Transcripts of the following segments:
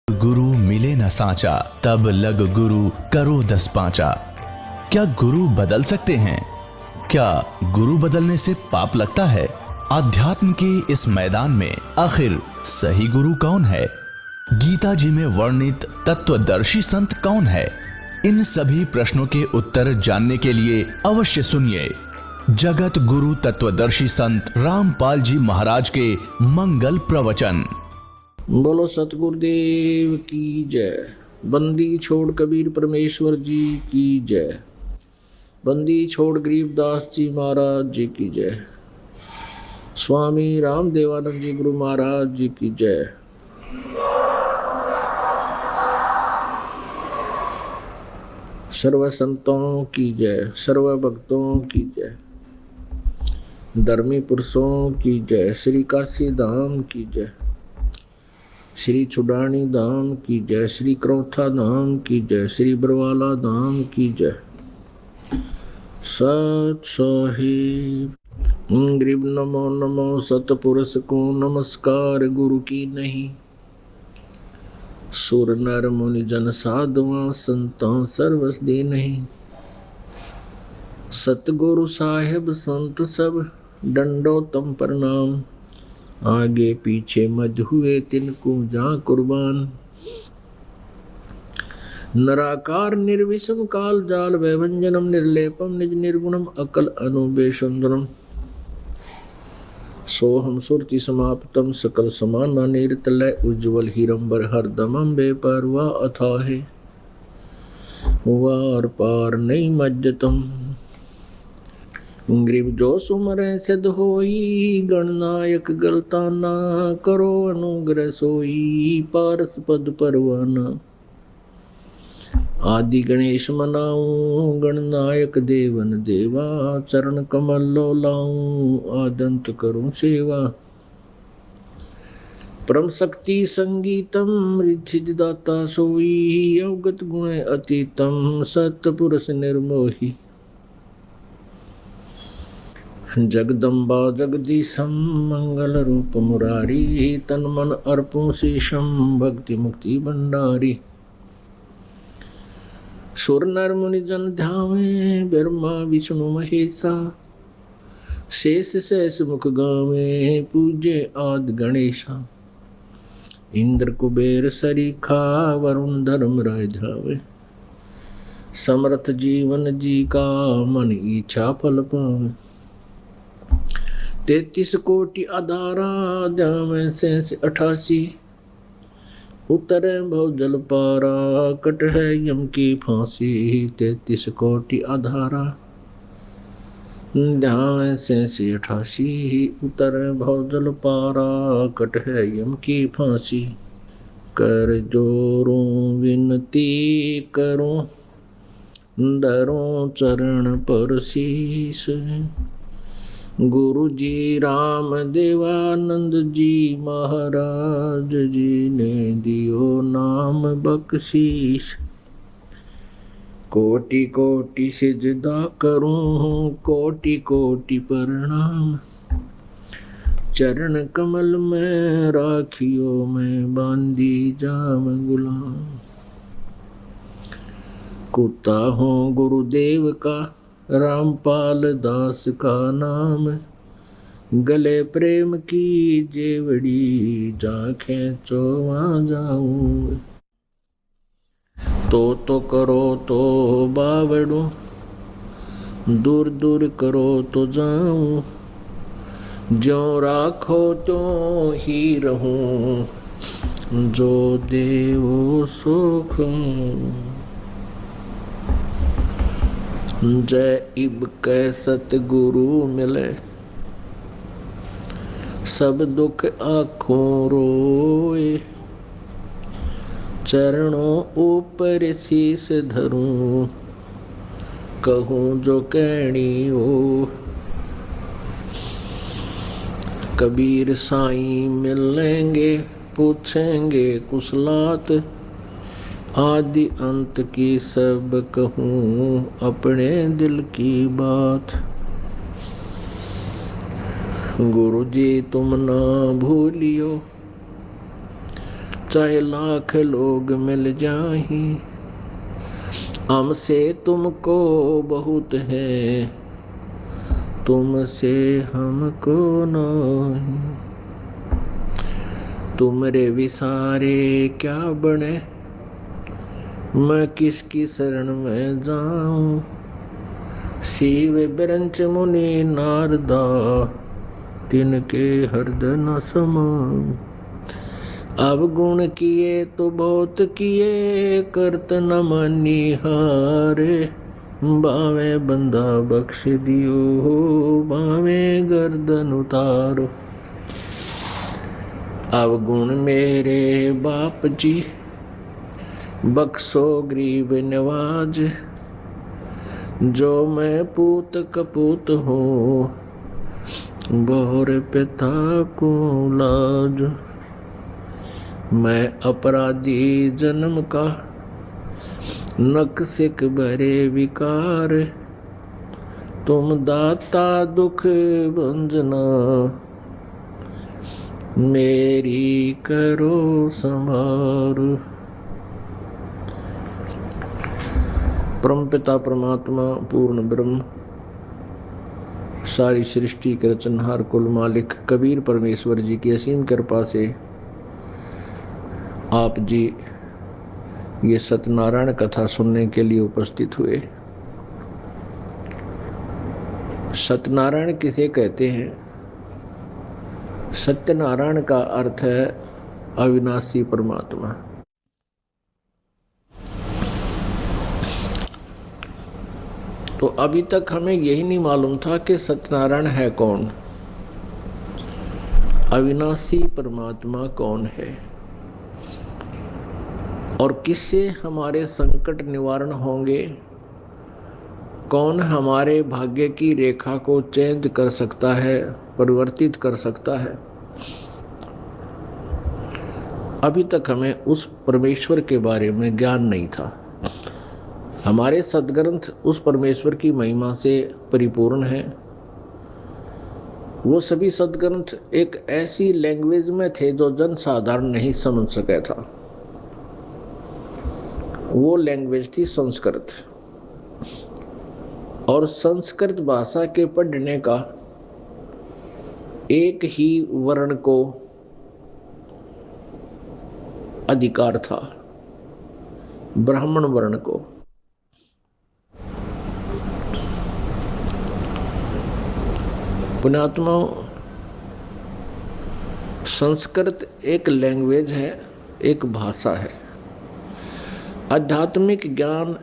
गुरु मिले न साचा, तब लग गुरु करो 10 पांचा। क्या गुरु बदल सकते हैं? क्या गुरु बदलने से पाप लगता है? आध्यात्म के इस मैदान में आखिर सही गुरु कौन है? गीता जी में वर्णित तत्वदर्शी संत कौन है? इन सभी प्रश्नों के उत्तर जानने के लिए अवश्य सुनिए जगत गुरु तत्वदर्शी संत रामपाल जी महाराज के मंगल प्रवचन। बोलो सतगुरुदेव की जय। बंदी छोड़ कबीर परमेश्वर जी की जय। बंदी छोड़ गरीबदास जी महाराज जी की जय। स्वामी रामदेवानंद जी गुरु महाराज जी की जय। सर्व संतों की जय, सर्व भक्तों की जय, धर्मी पुरुषों की जय, श्री काशी धाम की जय, श्री छुडानी धाम की जय, श्री क्रोथा धाम की जय, श्री बरवाला धाम की जय। सत साहिब गरीब नमो नमो सतपुरुष को नमस्कार गुरु की नहीं। सुर नर मुनि जन साधुआ संतों सर्वस दे नहीं। सतगुरु साहिब संत सब डंडो तम प्रणाम। आगे पीछे मज हुए तिनको जा कुर्बान। नराकार निर्विषम काल जाल वैभंजनम निर्लेपम निज निर्गुणम अकल अनुबेशंदनम। सोहम सुरति समाप्तम सकल समान निरतलय उज्ज्वल हीरंबर हरदमम बेपरवा अथाहे। वार पार नहीं मज्जतम। ग्रीव जो सुमरे सिद्ध होई गणनायक गलताना। करो अनुग्रह सोई पारस पद परवाना। आदि गणेश मनाऊं गणनायक देवन देवा। चरण कमल लो लाऊं आदंत करूं सेवा। परम शक्ति संगीतम रिद्धिज दाता सोई। अवगत गुण अतीतम सतपुरुष निर्मोही। जगदम्बा जगदीशम मंगल रूप मुरारी। तन मन अर्पुं शेषम भक्ति मुक्ति भंडारी। सुर नर मुनि जन ध्यावे ब्रह्मा विष्णु महेशा। शेष शेष मुख गावे पूजे आद गणेशा। इंद्र कुबेर सरीखा वरुण धर्म राय धावे। समर्थ जीवन जी का मन इच्छा फल पावे। 33 कोटि आधारा जावे शेष 88। उतरे भव जल पारा कट है यम की फांसी। 33 कोटि आधारा ध्यान शेष 88। उतरे भव जल पारा कट है यम की फांसी। कर जोरों विनती करूं डरों चरण पर शीस। गुरु जी राम देवानंद जी महाराज जी ने दियो नाम बख्शीश। कोटि कोटि सिजदा करूं कोटि कोटि प्रणाम। चरण कमल में राखियो मैं बांधी जाम गुलाम। कुत्ता हूँ गुरुदेव का रामपाल दास का नाम। गले प्रेम की जेवड़ी जाखें चोवा जाऊं। तो करो तो बावड़ू दूर दूर करो तो जाऊं। ज्यों राखो त्यों ही रहूं जो देवो सुख। जय इब कै सतगुरु मिले सब दुख आँखों रोए। चरणों ऊपर शीस धरूं कहूँ जो कहनी हो। कबीर साईं मिलेंगे पूछेंगे कुशलात। आदि अंत की सब कहूँ अपने दिल की बात। गुरु जी तुम ना भूलियो चाहे लाख लोग मिल जाही, हमसे तुमको बहुत है, तुमसे हमको नहीं। तुमरे विसारे क्या बने, मैं किसकी शरण में जाऊं। शिव बिरंच मुनि नारदा, तिनके हृदय न समाऊं। अब गुण किए तो बहुत किए, करत न मनी हारे। बावे बंदा बख्श दियो, बावे गर्दन उतारो। अब गुण मेरे बाप जी, बख्शो गरीब नवाज। जो मैं पूत कपूत हूँ, बहुर पिता को लाज। मैं अपराधी जन्म का, नक सिक भरे विकार। तुम दाता दुख भंजना, मेरी करो संभार। परमपिता परमात्मा पूर्ण ब्रह्म, सारी सृष्टि के रचनहार कुल मालिक कबीर परमेश्वर जी की असीम कृपा से आप जी ये सत्यनारायण कथा सुनने के लिए उपस्थित हुए। सत्यनारायण किसे कहते हैं? सत्यनारायण का अर्थ है अविनाशी परमात्मा। तो अभी तक हमें यही नहीं मालूम था कि सत्यनारायण है कौन, अविनाशी परमात्मा कौन है, और किससे हमारे संकट निवारण होंगे, कौन हमारे भाग्य की रेखा को चेंज कर सकता है, परिवर्तित कर सकता है। अभी तक हमें उस परमेश्वर के बारे में ज्ञान नहीं था। हमारे सद्ग्रंथ उस परमेश्वर की महिमा से परिपूर्ण हैं। वो सभी सद्ग्रंथ एक ऐसी लैंग्वेज में थे जो जन साधारण नहीं समझ सका था। वो लैंग्वेज थी संस्कृत, और संस्कृत भाषा के पढ़ने का एक ही वर्ण को अधिकार था, ब्राह्मण वर्ण को। पुण्यात्माओं, संस्कृत एक लैंग्वेज है, एक भाषा है। आध्यात्मिक ज्ञान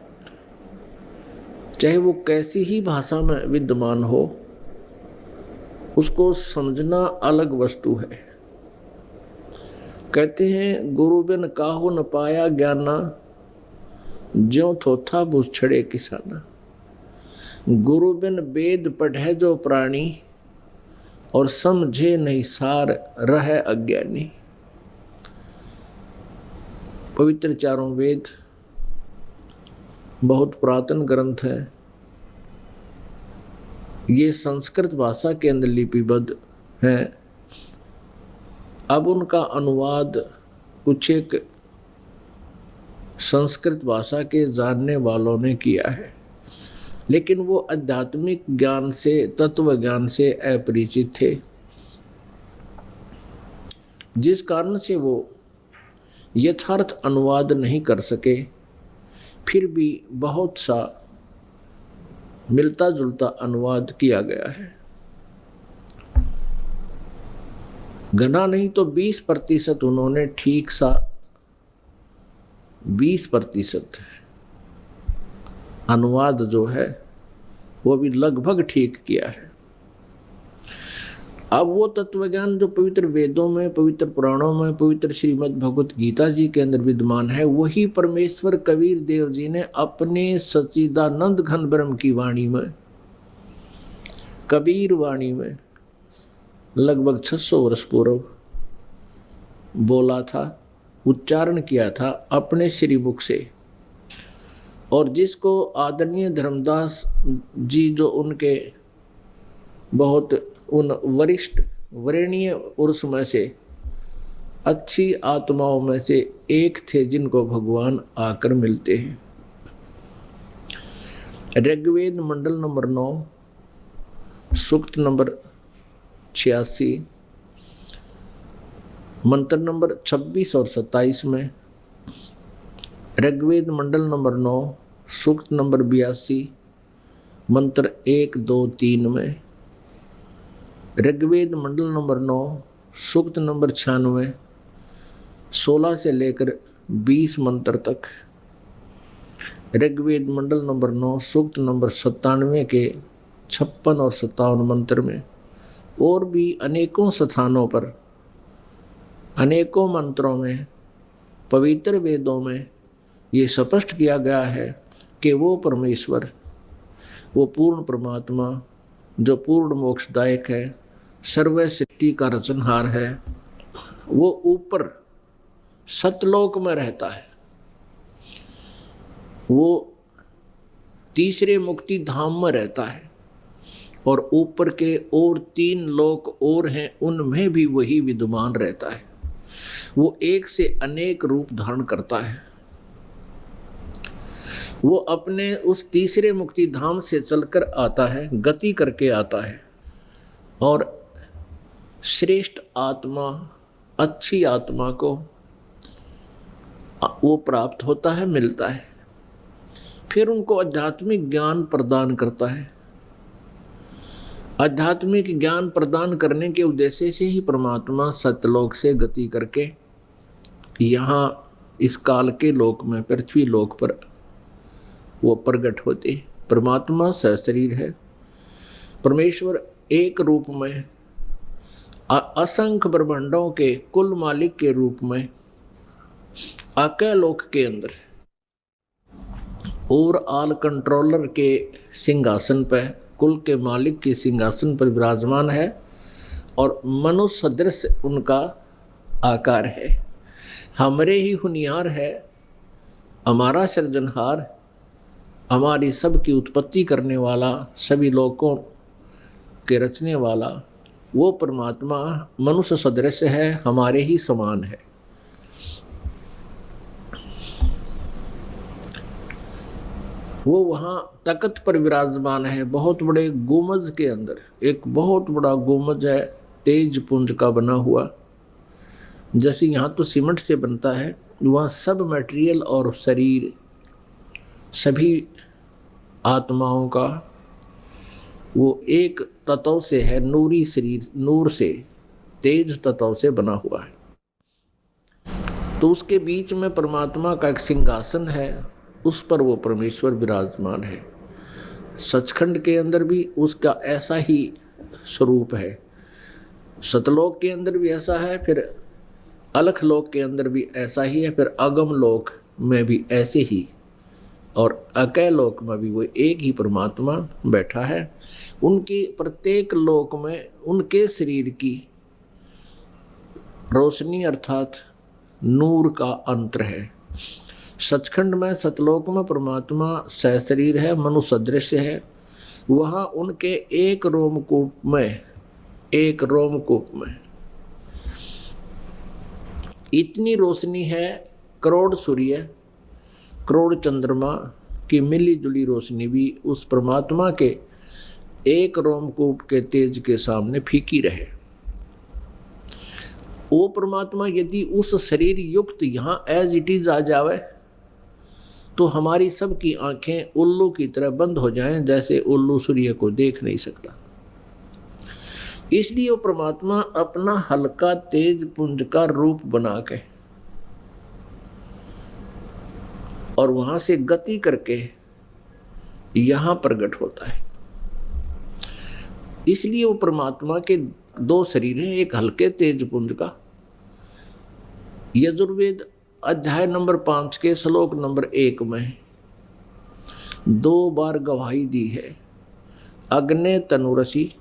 चाहे वो कैसी ही भाषा में विद्यमान हो, उसको समझना अलग वस्तु है। कहते हैं गुरु बिन काहू न पाया ज्ञाना, ज्यों थोथा बुछड़े किसाना। गुरु बिन वेद पढ़े जो प्राणी, और समझे नहीं सार रहे अज्ञानी। पवित्र चारों वेद बहुत पुरातन ग्रंथ है। ये संस्कृत भाषा के अंदर लिपिबद्ध हैं। अब उनका अनुवाद कुछ एक संस्कृत भाषा के जानने वालों ने किया है, लेकिन वो आध्यात्मिक ज्ञान से, तत्व ज्ञान से अपरिचित थे, जिस कारण से वो यथार्थ अनुवाद नहीं कर सके। फिर भी बहुत सा मिलता जुलता अनुवाद किया गया है। घना नहीं तो 20% उन्होंने ठीक सा 20% अनुवाद जो है वो भी लगभग ठीक किया है। अब वो तत्वज्ञान जो पवित्र वेदों में, पवित्र पुराणों में, पवित्र श्रीमद् भगवत गीता जी के अंदर विद्यमान है, वही परमेश्वर कबीर देव जी ने अपने सच्चिदानंद घन ब्रह्म की वाणी में, कबीर वाणी में लगभग 600 वर्ष पूर्व बोला था, उच्चारण किया था अपने श्री मुख से। और जिसको आदरणीय धर्मदास जी, जो उनके बहुत उन वरिष्ठ वरेणीय पुरुष में से अच्छी आत्माओं में से एक थे जिनको भगवान आकर मिलते हैं। ऋग्वेद मंडल नंबर 9 सूक्त नंबर 86 मंत्र नंबर 26 और 27 में, ऋग्वेद मंडल नंबर 9 सूक्त नंबर 82 मंत्र 1, 2, 3 में, ऋग्वेद मंडल नंबर 9 सूक्त नंबर 96 16 से लेकर 20 मंत्र तक, ऋग्वेद मंडल नंबर 9 सूक्त नंबर 97 के 56 और 57 मंत्र में, और भी अनेकों स्थानों पर अनेकों मंत्रों में पवित्र वेदों में ये स्पष्ट किया गया है कि वो परमेश्वर, वो पूर्ण परमात्मा जो पूर्ण मोक्षदायक है, सर्व सृष्टि का रचनहार है, वो ऊपर सतलोक में रहता है। वो तीसरे मुक्ति धाम में रहता है, और ऊपर के और 3 लोक और हैं, उनमें भी वही विद्यमान रहता है। वो एक से अनेक रूप धारण करता है। वो अपने उस तीसरे मुक्ति धाम से चलकर आता है, गति करके आता है, और श्रेष्ठ आत्मा, अच्छी आत्मा को वो प्राप्त होता है, मिलता है। फिर उनको आध्यात्मिक ज्ञान प्रदान करता है। आध्यात्मिक ज्ञान प्रदान करने के उद्देश्य से ही परमात्मा सतलोक से गति करके यहाँ इस काल के लोक में, पृथ्वी लोक पर वो प्रकट होते। परमात्मा सशरीर है। परमेश्वर एक रूप में असंख्य ब्रह्मांडों के कुल मालिक के रूप में आके लोक के अंदर और ऑल कंट्रोलर के सिंहासन पर, कुल के मालिक के सिंहासन पर विराजमान है, और मनुष्य सदृश उनका आकार है। हमरे ही हुनियार है, हमारा सृजनहार, हमारी सब की उत्पत्ति करने वाला, सभी लोगों के रचने वाला वो परमात्मा मनुष्य सदृश है, हमारे ही समान है। वो वहाँ तख्त पर विराजमान है, बहुत बड़े गुंबज के अंदर। एक बहुत बड़ा गुंबज है, तेज पुंज का बना हुआ। जैसे यहाँ तो सीमेंट से बनता है, वहाँ सब मटेरियल और शरीर सभी आत्माओं का वो एक तत्व से है, नूरी शरीर, नूर से, तेज तत्व से बना हुआ है। तो उसके बीच में परमात्मा का एक सिंहासन है, उस पर वो परमेश्वर विराजमान है। सचखंड के अंदर भी उसका ऐसा ही स्वरूप है, सतलोक के अंदर भी ऐसा है, फिर अलख लोक के अंदर भी ऐसा ही है, फिर अगम लोक में भी ऐसे ही, और अकय लोक में भी वो एक ही परमात्मा बैठा है। उनकी प्रत्येक लोक में उनके शरीर की रोशनी अर्थात नूर का अंतर है। सचखंड में, सतलोक में परमात्मा सहशरीर है, मनुष्य सदृश है। वहाँ उनके एक रोमकूप में इतनी रोशनी है, करोड़ सूर्य, करोड़ चंद्रमा की मिली जुली रोशनी भी उस परमात्मा के एक रोमकूप के तेज के सामने फीकी रहे। वो परमात्मा यदि उस शरीर युक्त यहाँ एज इट इज आ जावे तो हमारी सब की आंखें उल्लू की तरह बंद हो जाएं, जैसे उल्लू सूर्य को देख नहीं सकता। इसलिए वो परमात्मा अपना हल्का तेज पुंज का रूप बना के और वहां से गति करके यहां प्रकट होता है। इसलिए वो परमात्मा के 2 शरीर हैं, एक हल्के तेज पुंज का। यजुर्वेद अध्याय नंबर 5 के श्लोक नंबर 1 में 2 बार गवाही दी है। अग्ने तनुरसी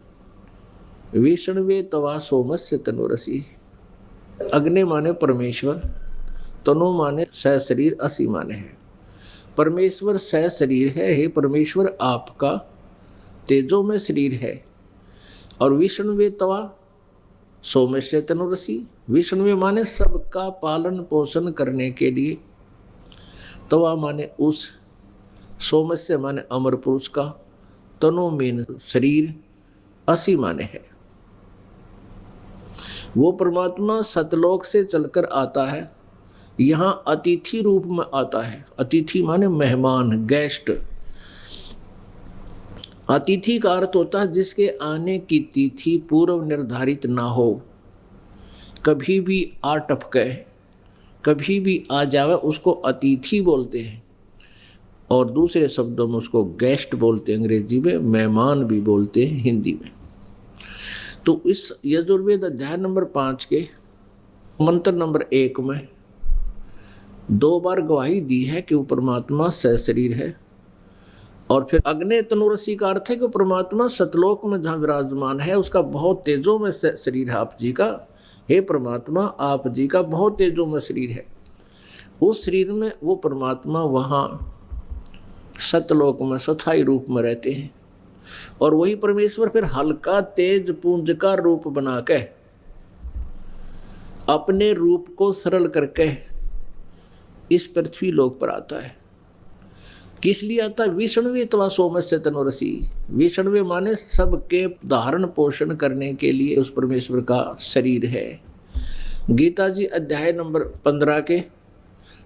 विष्णुवे तवा सोमस्य तनुरसी। अग्नि माने परमेश्वर, तनु माने सहशरीर, असी माने है। परमेश्वर सहशरीर है, हे परमेश्वर आपका तेजो में शरीर है। और विष्णुवे तवा सोमेश्य तनुरसी, विष्णुवे माने सबका पालन पोषण करने के लिए, तवा माने उस, सोमस्य माने अमर पुरुष का, तनु मीन शरीर, असी माने है। वो परमात्मा सतलोक से चलकर आता है, यहाँ अतिथि रूप में आता है। अतिथि माने मेहमान, गेस्ट। अतिथि का अर्थ होता है जिसके आने की तिथि पूर्व निर्धारित ना हो, कभी भी आ टपके, कभी भी आ जावे, उसको अतिथि बोलते हैं। और दूसरे शब्दों में उसको गेस्ट बोलते हैं, अंग्रेजी में मेहमान भी बोलते हैं, हिंदी में। तो इस यजुर्वेद अध्याय नंबर 5 के मंत्र नंबर 1 में 2 बार गवाही दी है कि वो परमात्मा सशरीर है। और फिर अग्नि तनुरसी का अर्थ है कि परमात्मा सतलोक में जहाँ विराजमान है, उसका बहुत तेजों में शरीर है आप जी का। हे परमात्मा, आप जी का बहुत तेजों में शरीर है। उस शरीर में वो परमात्मा वहाँ सतलोक में स्थायी रूप में रहते हैं। और वही परमेश्वर फिर हल्का तेज पुंज का रूप बना के, अपने रूप को सरल करके इस पृथ्वी लोक पर आता है। किस लिए आता है? विष्णुवे तवा सोमस्य तनुरसी। विष्णुवे माने सबके धारण पोषण करने के लिए उस परमेश्वर का शरीर है। गीता जी अध्याय नंबर 15 के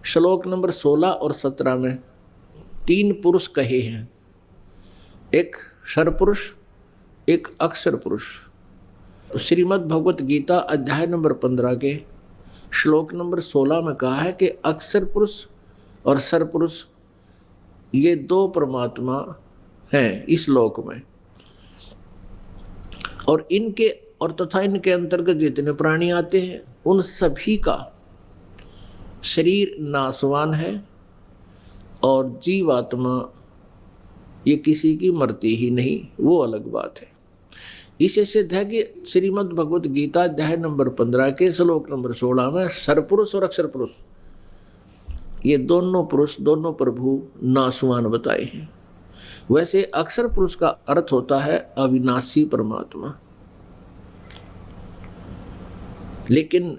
श्लोक नंबर 16 और 17 में 3 पुरुष कहे हैं, एक क्षर पुरुष, एक अक्षर पुरुष। श्रीमद् भगवत गीता अध्याय नंबर 15 के श्लोक नंबर 16 में कहा है कि अक्षर पुरुष और क्षर पुरुष ये 2 परमात्मा हैं इस लोक में। और इनके और तथा इनके अंतर्गत जितने प्राणी आते हैं उन सभी का शरीर नाशवान है, और जीवात्मा ये किसी की मरती ही नहीं, वो अलग बात है। इसे सिद्ध है कि श्रीमद् भगवत गीता अध्याय नंबर 15 के श्लोक नंबर 16 में सरपुरुष और अक्षर पुरुष ये दोनों पुरुष, दोनों प्रभु नाशवान बताए हैं। वैसे अक्षर पुरुष का अर्थ होता है अविनाशी परमात्मा, लेकिन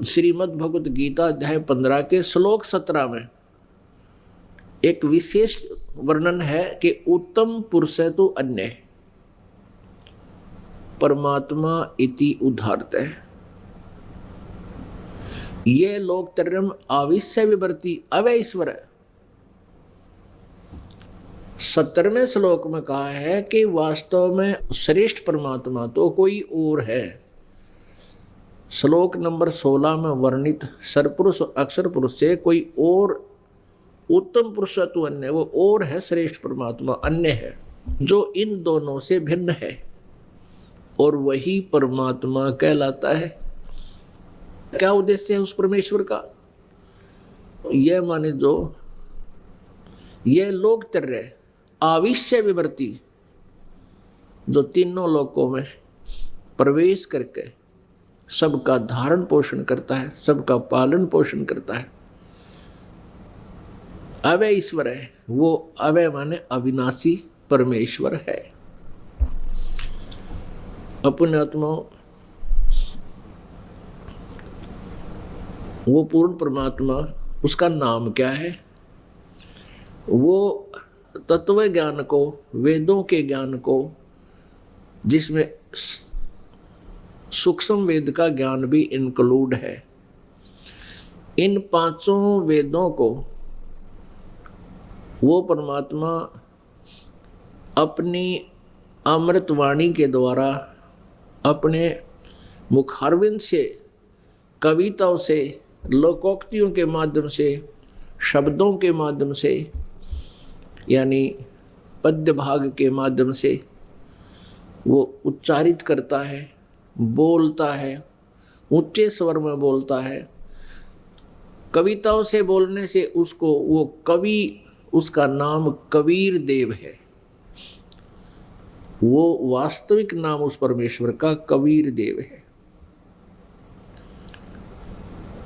श्रीमद् भगवत गीता अध्याय 15 के श्लोक 17 में एक विशेष वर्णन है कि उत्तम पुरुष है तो अन्य परमात्मा इति उदाहरत है। ये लोकतर्यम आविश्य विवर्ती अवैश्वर है। 17वें श्लोक में कहा है कि वास्तव में श्रेष्ठ परमात्मा तो कोई और है। श्लोक नंबर 16 में वर्णित सरपुरुष और अक्षर पुरुष से कोई और उत्तम पुरुष तो अन्य, वो और है श्रेष्ठ परमात्मा, अन्य है जो इन दोनों से भिन्न है, और वही परमात्मा कहलाता है। क्या उद्देश्य है उस परमेश्वर का? यह माने जो यह लोकतर्य आविश्य विवर्ती, जो तीनों लोकों में प्रवेश करके सबका धारण पोषण करता है, सबका पालन पोषण करता है, अवय ईश्वर है। वो अवय माने अविनाशी परमेश्वर है। अपने आत्माओं, वो पूर्ण परमात्मा, उसका नाम क्या है? वो तत्व ज्ञान को, वेदों के ज्ञान को, जिसमें सूक्ष्म वेद का ज्ञान भी इंक्लूड है, इन 5 वेदों को वो परमात्मा अपनी अमृतवाणी के द्वारा, अपने मुखारविंद से, कविताओं से, लोकोक्तियों के माध्यम से, शब्दों के माध्यम से, यानी पद्य भाग के माध्यम से वो उच्चारित करता है, बोलता है, ऊंचे स्वर में बोलता है। कविताओं से बोलने से उसको वो कवि, उसका नाम कबीर देव है। वो वास्तविक नाम उस परमेश्वर का कबीर देव है।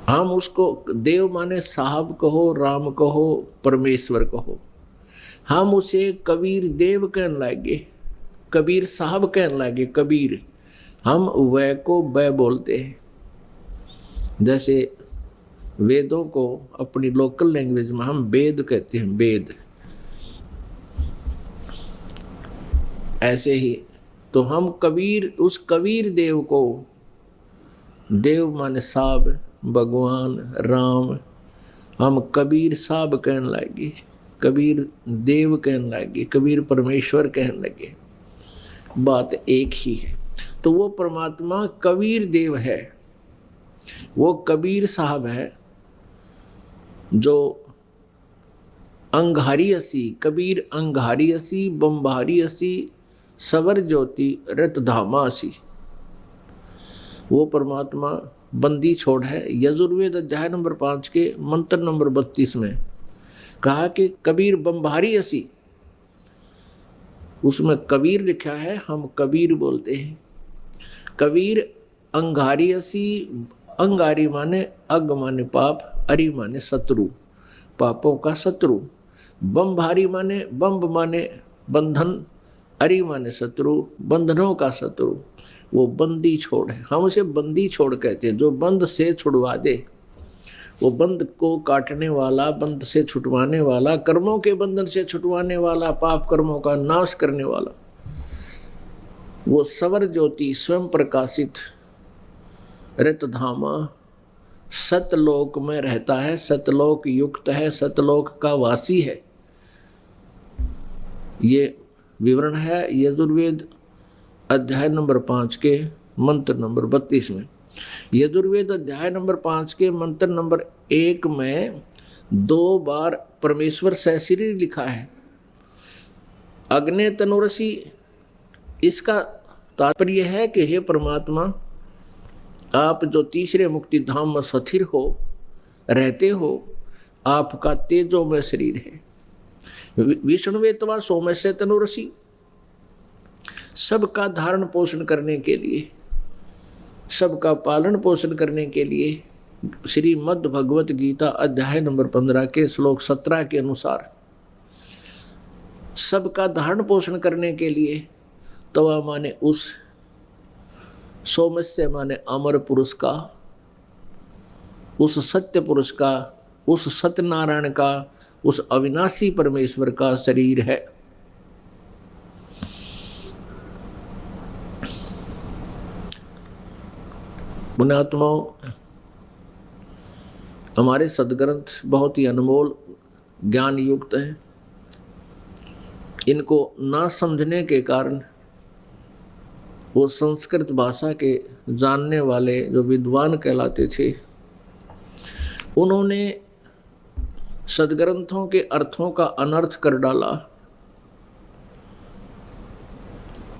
हम उसको देव माने साहब कहो, राम कहो, परमेश्वर कहो, हम उसे कबीर देव कहने लगे, कबीर साहब कहने लगे। कबीर हम वै को बै बोलते हैं। जैसे वेदों को अपनी लोकल लैंग्वेज में हम वेद कहते हैं, वेद। ऐसे ही तो हम कबीर, उस कबीर देव को, देव माने साहब, भगवान राम, हम कबीर साहब कहने लगे, कबीर देव कहने लगे, कबीर परमेश्वर कहने लगे। बात एक ही है। तो वो परमात्मा कबीर देव है, वो कबीर साहब है जो अंगारी असी, कबीर अंगारी असी, बम्बारी असी, सवर ज्योति रत धामा असी। वो परमात्मा बंदी छोड़ है। यजुर्वेद अध्याय नंबर 5 के मंत्र नंबर 32 में कहा कि कबीर बम्बारी असी, उसमें कबीर लिखा है, हम कबीर बोलते हैं। कबीर अंगारी असी, अंगारी माने अग माने पाप, अरि माने शत्रु, पापों का शत्रु। बम्बारी माने बम्ब माने बंधन, अरि माने शत्रु, बंधनों का शत्रु। वो बंदी छोड़ है, हम उसे बंदी छोड़ कहते हैं, जो बंद से छुड़वा दे। वो बंद को काटने वाला, बंद से छुटवाने वाला, कर्मों के बंधन से छुटवाने वाला, पाप कर्मों का नाश करने वाला। वो सवर ज्योति स्वयं प्रकाशित रतधामा सतलोक में रहता है, सतलोक युक्त है, सतलोक का वासी है। ये विवरण है यजुर्वेद अध्याय नंबर 5 के मंत्र नंबर 32 में। यजुर्वेद अध्याय नंबर 5 के मंत्र नंबर 1 में 2 बार परमेश्वर सहस्री लिखा है। अग्ने तनुरसी, इसका तात्पर्य है कि हे परमात्मा, आप जो तीसरे मुक्ति धाम में स्थिर हो, रहते हो, आपका तेजो में शरीर है। विष्णुवेतवा सोम से तनुरसी, सबका धारण पोषण करने के लिए, सबका पालन पोषण करने के लिए श्रीमद् भगवत गीता अध्याय नंबर 15 के श्लोक 17 के अनुसार सबका धारण पोषण करने के लिए तवा माने उस, सोमस्य माने अमर पुरुष का, उस सत्य पुरुष का, उस सत्यनारायण का, उस अविनाशी परमेश्वर का शरीर है। पुण्यात्माओं, हमारे सदग्रंथ बहुत ही अनमोल ज्ञान युक्त हैं। इनको ना समझने के कारण वो संस्कृत भाषा के जानने वाले जो विद्वान कहलाते थे, उन्होंने सदग्रंथों के अर्थों का अनर्थ कर डाला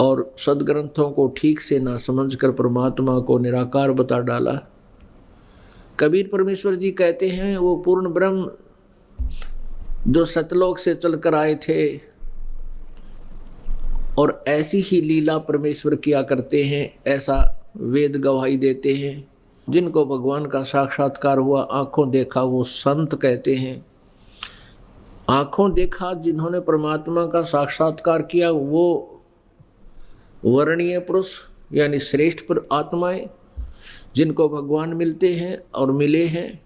और सदग्रंथों को ठीक से ना समझकर परमात्मा को निराकार बता डाला। कबीर परमेश्वर जी कहते हैं वो पूर्ण ब्रह्म जो सतलोक से चलकर आए थे और ऐसी ही लीला परमेश्वर किया करते हैं, ऐसा वेद गवाही देते हैं। जिनको भगवान का साक्षात्कार हुआ, आंखों देखा, वो संत कहते हैं। आंखों देखा जिन्होंने परमात्मा का साक्षात्कार किया, वो वर्णीय पुरुष यानी श्रेष्ठ आत्माएं जिनको भगवान मिलते हैं और मिले हैं,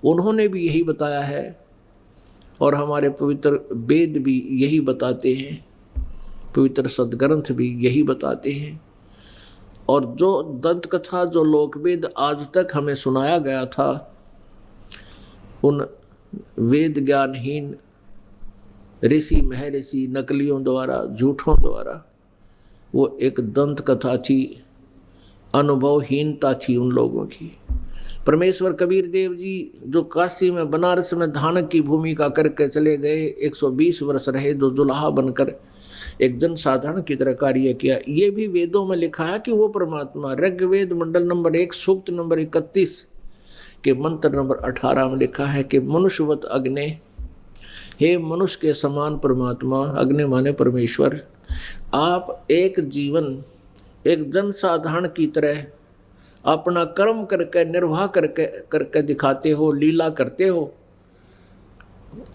उन्होंने भी यही बताया है और हमारे पवित्र वेद भी यही बताते हैं, पवित्र सदग्रंथ भी यही बताते हैं। और जो दंत कथा, जो लोकवेद आज तक हमें सुनाया गया था, उन वेद ज्ञानहीन ऋषि महर्षि नकलियों द्वारा, झूठों द्वारा, वो एक दंत कथा थी, अनुभवहीनता थी उन लोगों की। परमेश्वर कबीर देव जी जो काशी में, बनारस में धानक की भूमिका करके चले गए, 120 वर्ष रहे, जो दुल्हा बनकर एक जन साधारण की तरह कार्य किया। ये भी वेदों में लिखा है कि वो परमात्मा, ऋग्वेद मंडल नंबर 1 सूक्त नंबर 31 के मंत्र नंबर 18 में लिखा है कि मनुष्यवत अग्ने, हे मनुष्य के समान परमात्मा, अग्नि माने परमेश्वर, आप एक जीवन, एक जन साधारण की तरह अपना कर्म करके, निर्वाह करके दिखाते हो, लीला करते हो।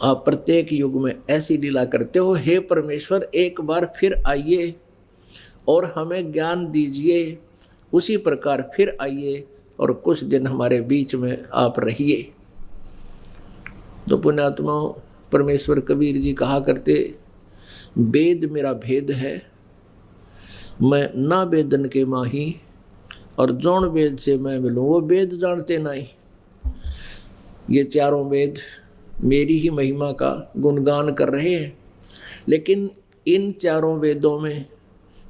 आप प्रत्येक युग में ऐसी लीला करते हो। हे परमेश्वर, एक बार फिर आइए और हमें ज्ञान दीजिए, उसी प्रकार फिर आइए और कुछ दिन हमारे बीच में आप रहिए। तो पुण्यात्माओं, परमेश्वर कबीर जी कहा करते, वेद मेरा भेद है, मैं ना वेदन के माही, और जौन वेद से मैं मिलूँ वो वेद जानते नहीं। ये चारों वेद मेरी ही महिमा का गुणगान कर रहे हैं, लेकिन इन चारों वेदों में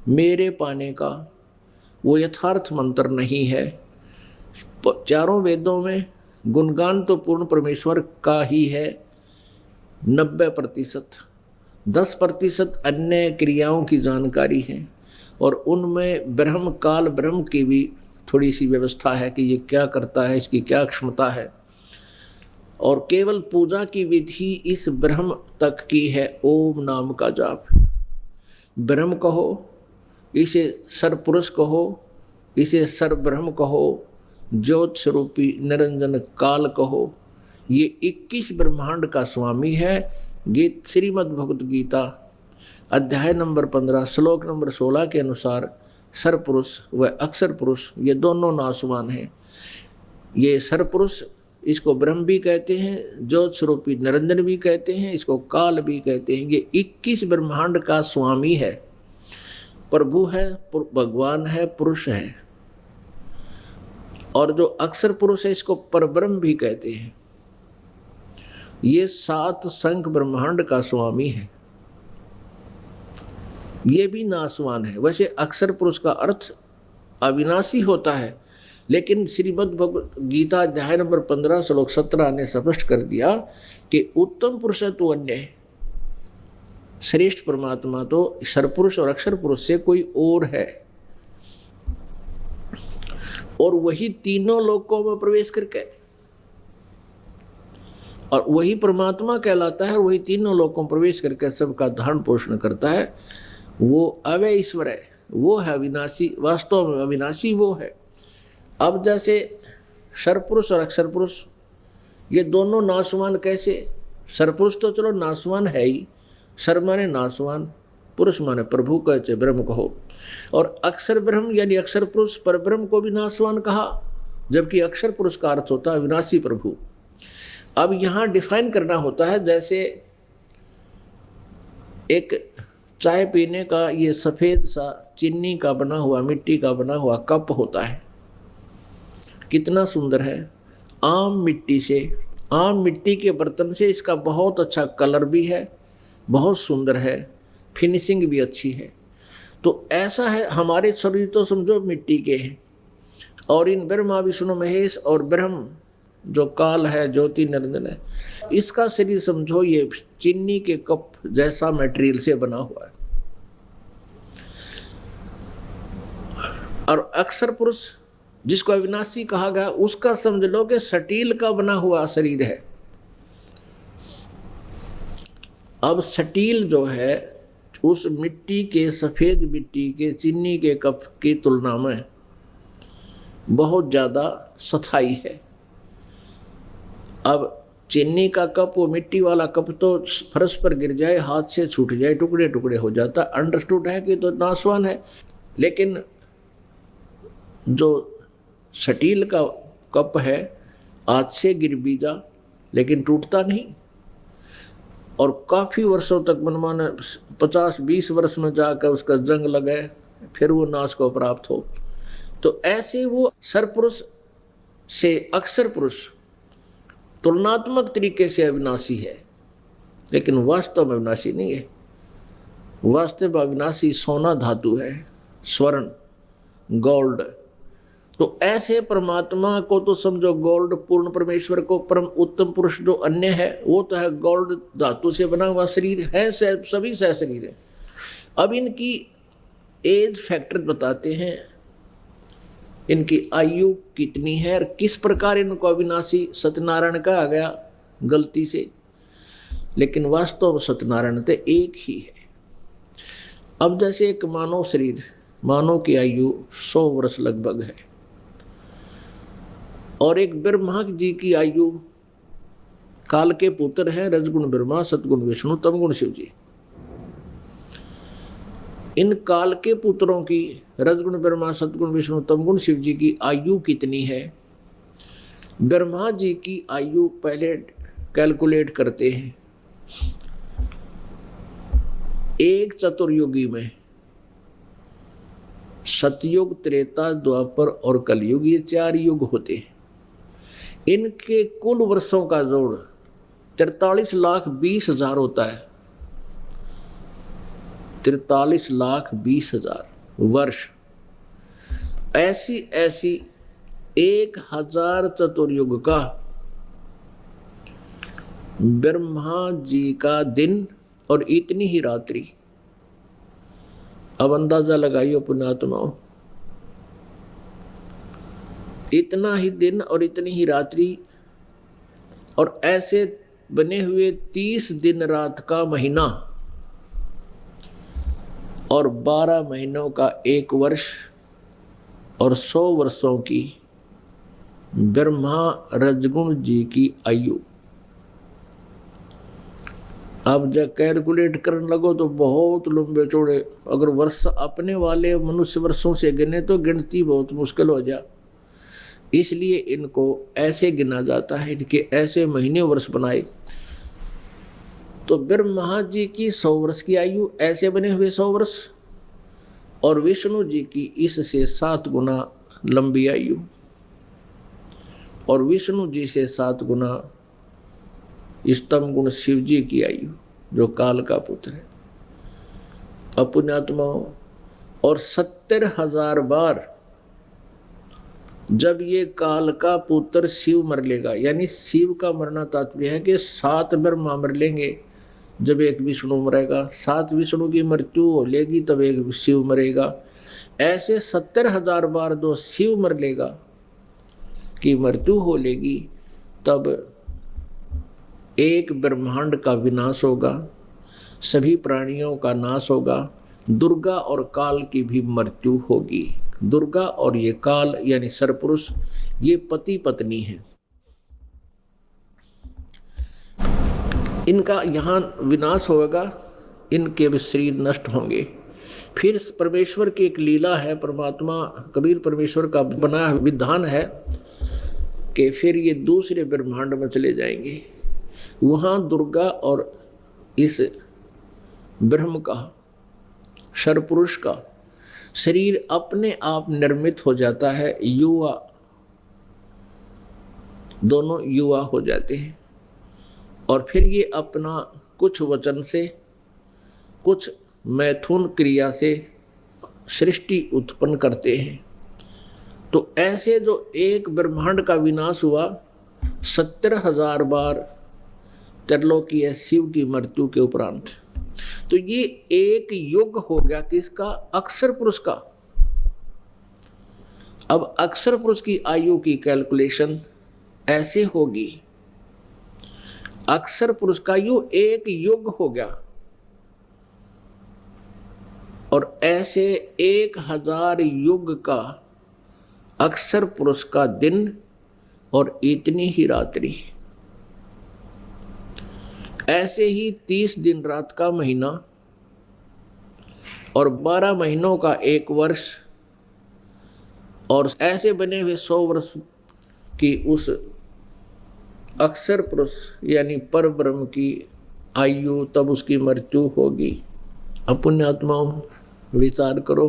मेरे पाने का वो यथार्थ मंत्र नहीं है। चारों वेदों में गुणगान तो पूर्ण परमेश्वर का ही है 90%, 10% अन्य क्रियाओं की जानकारी है, और उनमें ब्रह्म काल ब्रह्म की भी थोड़ी सी व्यवस्था है कि ये क्या करता है, इसकी क्या क्षमता है। और केवल पूजा की विधि इस ब्रह्म तक की है, ओम नाम का जाप। ब्रह्म कहो, इसे सर्वपुरुष कहो, इसे सर्वब्रह्म कहो, ज्योत स्वरूपी निरंजन काल कहो। ये 21 ब्रह्मांड का स्वामी है। गीत श्रीमद् भगवत गीता अध्याय नंबर 15 श्लोक नंबर 16 के अनुसार सर्वपुरुष व अक्षर पुरुष ये दोनों नासवान हैं। ये सर्वपुरुष इसको ब्रह्म भी कहते हैं, ज्योत स्वरूपी निरंजन भी कहते हैं, इसको काल भी कहते हैं। ये 21 ब्रह्मांड का स्वामी है, प्रभु है, भगवान है, पुरुष है। और जो अक्षर पुरुष है इसको परब्रह्म भी कहते हैं। ये 7 संख ब्रह्मांड का स्वामी है, ये भी नासवान है। वैसे अक्षर पुरुष का अर्थ अविनाशी होता है, लेकिन श्रीमद् भगवत गीता अध्याय नंबर 15 श्लोक 17 ने स्पष्ट कर दिया कि उत्तम पुरुष तो अन्य है, श्रेष्ठ परमात्मा तो सर्वपुरुष और अक्षर पुरुष से कोई और है, और वही तीनों लोकों में प्रवेश करके, और वही परमात्मा कहलाता है, वही तीनों लोकों में प्रवेश करके सबका धारण पोषण करता है। वो अव्यय ईश्वर है, वो है अविनाशी, वास्तव में अविनाशी वो है। अब जैसे सर्वपुरुष और अक्षर पुरुष ये दोनों नासवान कैसे? सर्वपुरुष तो चलो नासवान है ही, सर्व माने नासवान, पुरुष माने प्रभु कहते ब्रह्म कहो, और अक्षर ब्रह्म यानी अक्षर पुरुष पर ब्रह्म को भी नासवान कहा, जबकि अक्षर पुरुष का अर्थ होता है अविनाशी प्रभु। अब यहाँ डिफाइन करना होता है, जैसे एक चाय पीने का ये सफ़ेद सा चीनी का बना हुआ, मिट्टी का बना हुआ कप होता है, कितना सुंदर है। आम मिट्टी से, आम मिट्टी के बर्तन से इसका बहुत अच्छा कलर भी है, बहुत सुंदर है, फिनिशिंग भी अच्छी है। तो ऐसा है, हमारे शरीर तो समझो मिट्टी के हैं, और इन ब्रह्मा विष्णु महेश और ब्रह्म जो काल है, ज्योति निरंजन है, इसका शरीर समझो ये चीनी के कप जैसा मटेरियल से बना हुआ है। और अक्षर पुरुष जिसको अविनाशी कहा गया, उसका समझ लो कि स्टील का बना हुआ शरीर है। अब स्टील जो है उस मिट्टी के, सफ़ेद मिट्टी के चीनी के कप की तुलना में बहुत ज़्यादा स्थायी है। अब चीनी का कप, वो मिट्टी वाला कप तो फर्श पर गिर जाए, हाथ से छूट जाए, टुकड़े टुकड़े हो जाता, अंडरस्टूड है कि तो नासवान है। लेकिन जो स्टील का कप है, हाथ से गिर भी जा लेकिन टूटता नहीं, और काफ़ी वर्षों तक मनमाना 50-20 वर्ष में जाकर उसका जंग लगे, फिर वो नाश को प्राप्त हो। तो ऐसे वो सर्वपुरुष से अक्षर पुरुष तुलनात्मक तरीके से अविनाशी है, लेकिन वास्तव में अविनाशी नहीं है। वास्तव में अविनाशी सोना धातु है, स्वर्ण, गोल्ड। तो ऐसे परमात्मा को तो समझो गोल्ड, पूर्ण परमेश्वर को परम उत्तम पुरुष जो अन्य है वो तो है गोल्ड धातु से बना हुआ शरीर है, सभी सह शरीर है। अब इनकी एज फैक्टर बताते हैं, इनकी आयु कितनी है और किस प्रकार इनको अविनाशी सत्यनारायण कहा गया गलती से, लेकिन वास्तव में सत्यनारायण तो एक ही है। अब जैसे एक मानव शरीर, मानव की आयु 100 वर्ष लगभग है, और एक ब्रह्मा जी की आयु, काल के पुत्र हैं रजगुण ब्रह्मा, सतगुण विष्णु, तमगुण शिव जी। इन काल के पुत्रों की, रजगुण ब्रह्मा, सतगुण विष्णु, तमगुण शिव जी की आयु कितनी है? ब्रह्मा जी की आयु पहले कैलकुलेट करते हैं। एक चतुर्युगी में, सतयुग, त्रेता, द्वापर और कलयुग, ये 4 युग होते हैं। इनके कुल वर्षों का जोड़ 43,20,000 होता है। 43,20,000 वर्ष। ऐसी 1,000 चतुर्युग का ब्रह्मा जी का दिन और इतनी ही रात्रि। अब अंदाजा लगाइए पुण्यात्माओं, इतना ही दिन और इतनी ही रात्रि, और ऐसे बने हुए 30 दिन रात का महीना और 12 महीनों का 1 वर्ष और 100 वर्षों की ब्रह्मा रजगुण जी की आयु। अब जब कैलकुलेट करने लगो तो बहुत लंबे चौड़े, अगर वर्ष अपने वाले मनुष्य वर्षों से गिने तो गिनती बहुत मुश्किल हो जाए। इसलिए इनको ऐसे गिना जाता है कि ऐसे महीने वर्ष बनाए। तो ब्रह्मा जी की 100 वर्ष की आयु, ऐसे बने हुए 100 वर्ष, और विष्णु जी की इससे 7 गुना लंबी आयु, और विष्णु जी से 7 गुना स्तम गुण शिव जी की आयु, जो काल का पुत्र है। अपुण्यात्माओं, और 70,000 बार जब ये काल का पुत्र शिव मर लेगा, यानी शिव का मरना तात्पर्य है कि 7 ब्रह्मा मर लेंगे जब एक विष्णु मरेगा, 7 विष्णु की मृत्यु हो लेगी तब एक शिव मरेगा। ऐसे 70,000 बार दो शिव मर लेगा की मृत्यु हो लेगी, तब एक ब्रह्मांड का विनाश होगा, सभी प्राणियों का नाश होगा, दुर्गा और काल की भी मृत्यु होगी। दुर्गा और ये काल यानी सरपुरुष, ये पति पत्नी हैं। इनका यहाँ विनाश होगा, इनके भी शरीर नष्ट होंगे। फिर परमेश्वर की एक लीला है, परमात्मा कबीर परमेश्वर का बना विधान है कि फिर ये दूसरे ब्रह्मांड में चले जाएंगे। वहाँ दुर्गा और इस ब्रह्म का, सरपुरुष का शरीर अपने आप निर्मित हो जाता है, युवा, दोनों युवा हो जाते हैं। और फिर ये अपना कुछ वचन से, कुछ मैथुन क्रिया से सृष्टि उत्पन्न करते हैं। तो ऐसे जो एक ब्रह्मांड का विनाश हुआ, 70,000 बार त्रिलोकीय शिव की मृत्यु के उपरांत, तो ये एक युग हो गया किसका? अक्षर पुरुष का। अब अक्षर पुरुष की आयु की कैलकुलेशन ऐसे होगी, अक्षर पुरुष का आयु एक युग हो गया, और ऐसे 1,000 युग का अक्षर पुरुष का दिन और इतनी ही रात्रि। ऐसे ही 30 दिन रात का महीना और 12 महीनों का 1 वर्ष, और ऐसे बने हुए 100 वर्ष की उस अक्षर पुरुष यानी पर ब्रह्म की आयु, तब उसकी मृत्यु होगी। अपुण्यात्माओं, विचार करो,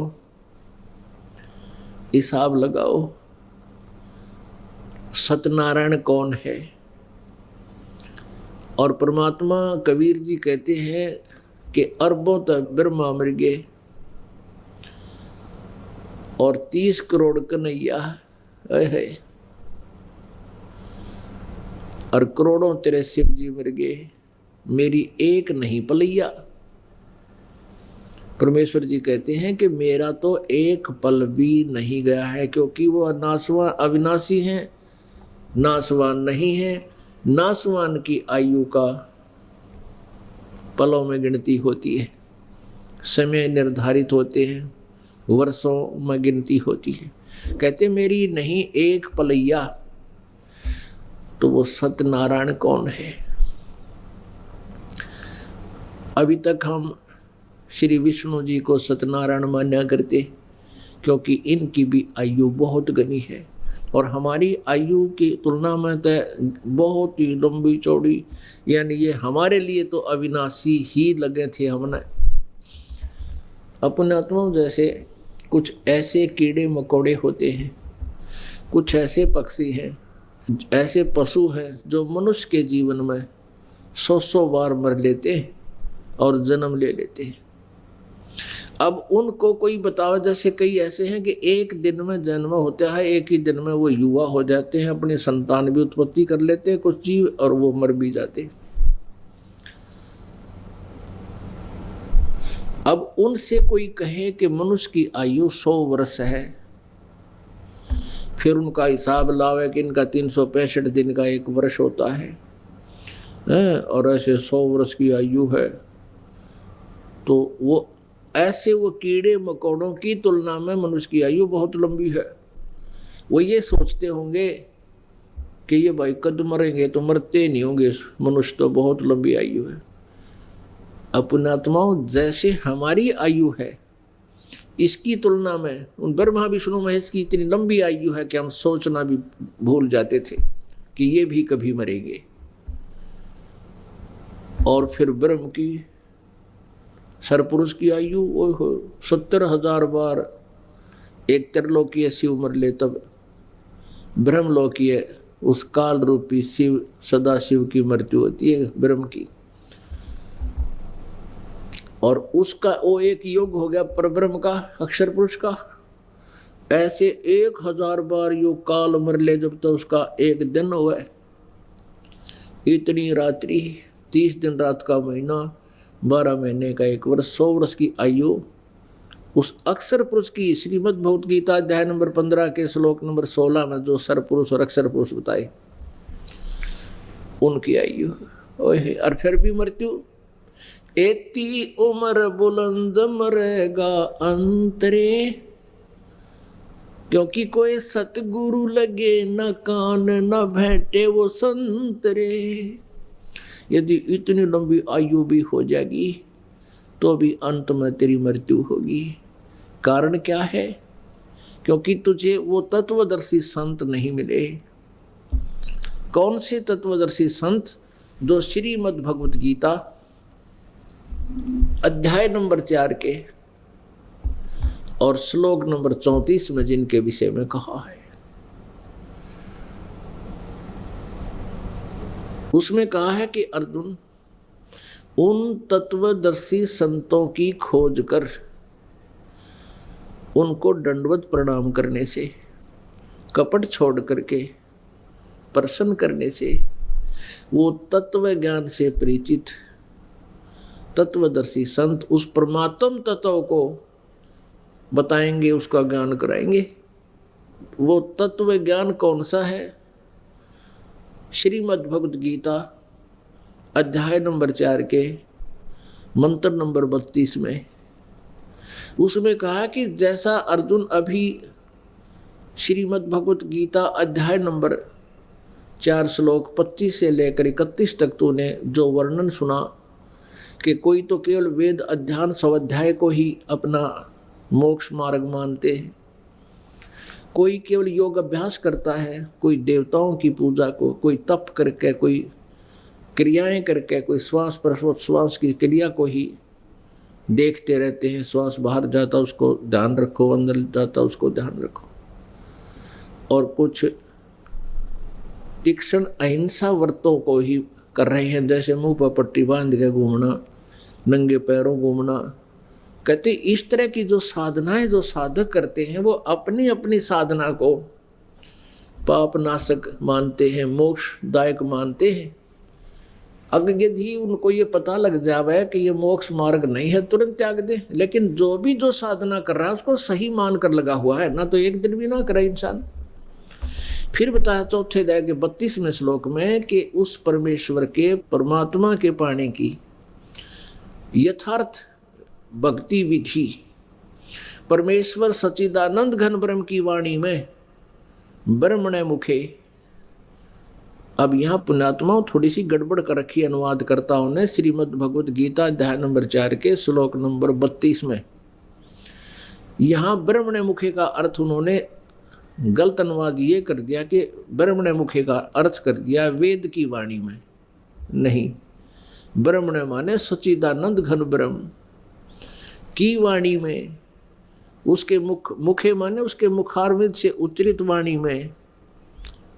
हिसाब लगाओ, सत्यनारायण कौन है? और परमात्मा कबीर जी कहते हैं कि अरबों तक ब्रह्मा मर गए और 30 करोड़ कन्हैया है, और करोड़ों तेरे शिव जी मर गए, मेरी एक नहीं पलैया। परमेश्वर जी कहते हैं कि मेरा तो एक पल भी नहीं गया है, क्योंकि वो नासवान अविनाशी हैं, नासवान नहीं है। नासवान की आयु का पलों में गिनती होती है, समय निर्धारित होते हैं, वर्षों में गिनती होती है। कहते मेरी नहीं एक पलैया। तो वो सत्यनारायण कौन है? अभी तक हम श्री विष्णु जी को सत्यनारायण मान्या करते, क्योंकि इनकी भी आयु बहुत घनी है और हमारी आयु की तुलना में तो बहुत ही लंबी चौड़ी, यानी ये हमारे लिए तो अविनाशी ही लगे थे। हमने अपने आत्मा जैसे कुछ ऐसे कीड़े मकोड़े होते हैं, कुछ ऐसे पक्षी हैं, ऐसे पशु हैं जो मनुष्य के जीवन में 100 बार मर लेते हैं और जन्म ले लेते हैं। अब उनको कोई बताओ, जैसे कई ऐसे हैं कि एक दिन में जन्म होता है, एक ही दिन में वो युवा हो जाते हैं, अपनी संतान भी उत्पत्ति कर लेते हैं कुछ जीव, और वो मर भी जाते हैं। अब उनसे कोई कहे कि मनुष्य की आयु 100 वर्ष है, फिर उनका हिसाब लावे कि इनका 365 दिन का 1 वर्ष होता है और ऐसे 100 वर्ष की आयु है, तो वो ऐसे वो कीड़े मकोड़ों की तुलना में मनुष्य की आयु बहुत लंबी है। वो ये सोचते होंगे कि ये भाई कद मरेंगे, तो मरते नहीं होंगे, मनुष्य तो बहुत लंबी आयु है। अपने आत्माओं जैसे हमारी आयु है, इसकी तुलना में उन ब्रह्मा विष्णु महेश की इतनी लंबी आयु है कि हम सोचना भी भूल जाते थे कि ये भी कभी मरेंगे। और फिर ब्रह्म की सरपुरुष की आयु 70,000 बार एक त्रिलोकीय शिव मर ले, तब ब्रह्मलोकीय उस काल रूपी शिव सदा शिव की मृत्यु होती है ब्रह्म की, और उसका वो एक योग हो गया परब्रह्म का, अक्षर पुरुष का। ऐसे 1000 बार योग काल मर ले जब तक उसका एक दिन हुआ, इतनी रात्रि, 30 दिन रात का महीना, 12 महीने का 1 वर्ष, 100 वर्ष की आयु उस अक्षर पुरुष की। श्रीमद् भगवत गीता अध्याय नंबर 15 के श्लोक नंबर 16 में जो सर पुरुष और अक्षर पुरुष बताए, उनकी आयु ओहे। और फिर भी मृत्यु, एती उम्र बुलंद मरेगा अंतरे, क्योंकि कोई सतगुरु लगे न कान न भेंटे वो संतरे। यदि इतनी लंबी आयु भी हो जाएगी तो भी अंत में तेरी मृत्यु होगी। कारण क्या है? क्योंकि तुझे वो तत्वदर्शी संत नहीं मिले। कौन से तत्वदर्शी संत? जो श्रीमद् भगवत गीता अध्याय नंबर 4 के और श्लोक नंबर 34 में जिनके विषय में कहा है, उसमें कहा है कि अर्जुन, उन तत्वदर्शी संतों की खोज कर उनको दंडवत प्रणाम करने से, कपट छोड़ करके प्रसन्न करने से, वो तत्व ज्ञान से परिचित तत्वदर्शी संत उस परमात्म तत्व को बताएंगे, उसका ज्ञान कराएंगे। वो तत्व ज्ञान कौन सा है? श्रीमद् भगवत गीता अध्याय नंबर 4 के मंत्र नंबर 32 में उसमें कहा कि जैसा अर्जुन अभी श्रीमद् भगवत गीता अध्याय नंबर 4 श्लोक 25 से लेकर 31 तक तूने जो वर्णन सुना कि कोई तो केवल वेद अध्ययन स्वाध्याय को ही अपना मोक्ष मार्ग मानते हैं, कोई केवल योग अभ्यास करता है, कोई देवताओं की पूजा को, कोई तप करके, कोई क्रियाएं करके, कोई श्वास प्रश्वास की क्रिया को ही देखते रहते हैं। श्वास बाहर जाता उसको ध्यान रखो, अंदर जाता उसको ध्यान रखो। और कुछ तीक्ष्ण अहिंसा व्रतों को ही कर रहे हैं, जैसे मुंह पर पट्टी बांध के घूमना, नंगे पैरों घूमना। कहते इस तरह की जो साधनाएं जो साधक करते हैं वो अपनी अपनी साधना को पाप नाशक मानते हैं, मोक्षदायक मानते हैं। अगर यदि उनको ये पता लग जावे कि ये मोक्ष मार्ग नहीं है, तुरंत त्याग दे। लेकिन जो भी जो साधना कर रहा है उसको सही मान कर लगा हुआ है ना, तो एक दिन भी ना करे इंसान। फिर बताया चौथे अध्याय के 32वें श्लोक में कि उस परमेश्वर के, परमात्मा के पाने की यथार्थ भक्ति विधि, परमेश्वर सच्चिदानंद घन ब्रह्म की वाणी में ब्रह्मणे मुखे अब यहाँ पुण्यात्माओं थोड़ी सी गड़बड़ कर रखी अनुवाद करताओं ने श्रीमद् भगवत गीता अध्याय नंबर 4 के श्लोक नंबर 32 में। यहाँ ब्रह्मण्य मुखे का अर्थ उन्होंने गलत अनुवाद ये कर दिया कि ब्रह्मण्य मुखे का अर्थ कर दिया वेद की वाणी में। नहीं, ब्रह्मण्य माने सच्चिदानंद घन ब्रह्म की वाणी में, उसके मुखे माने उसके मुखारविंद से उच्चरित वाणी में,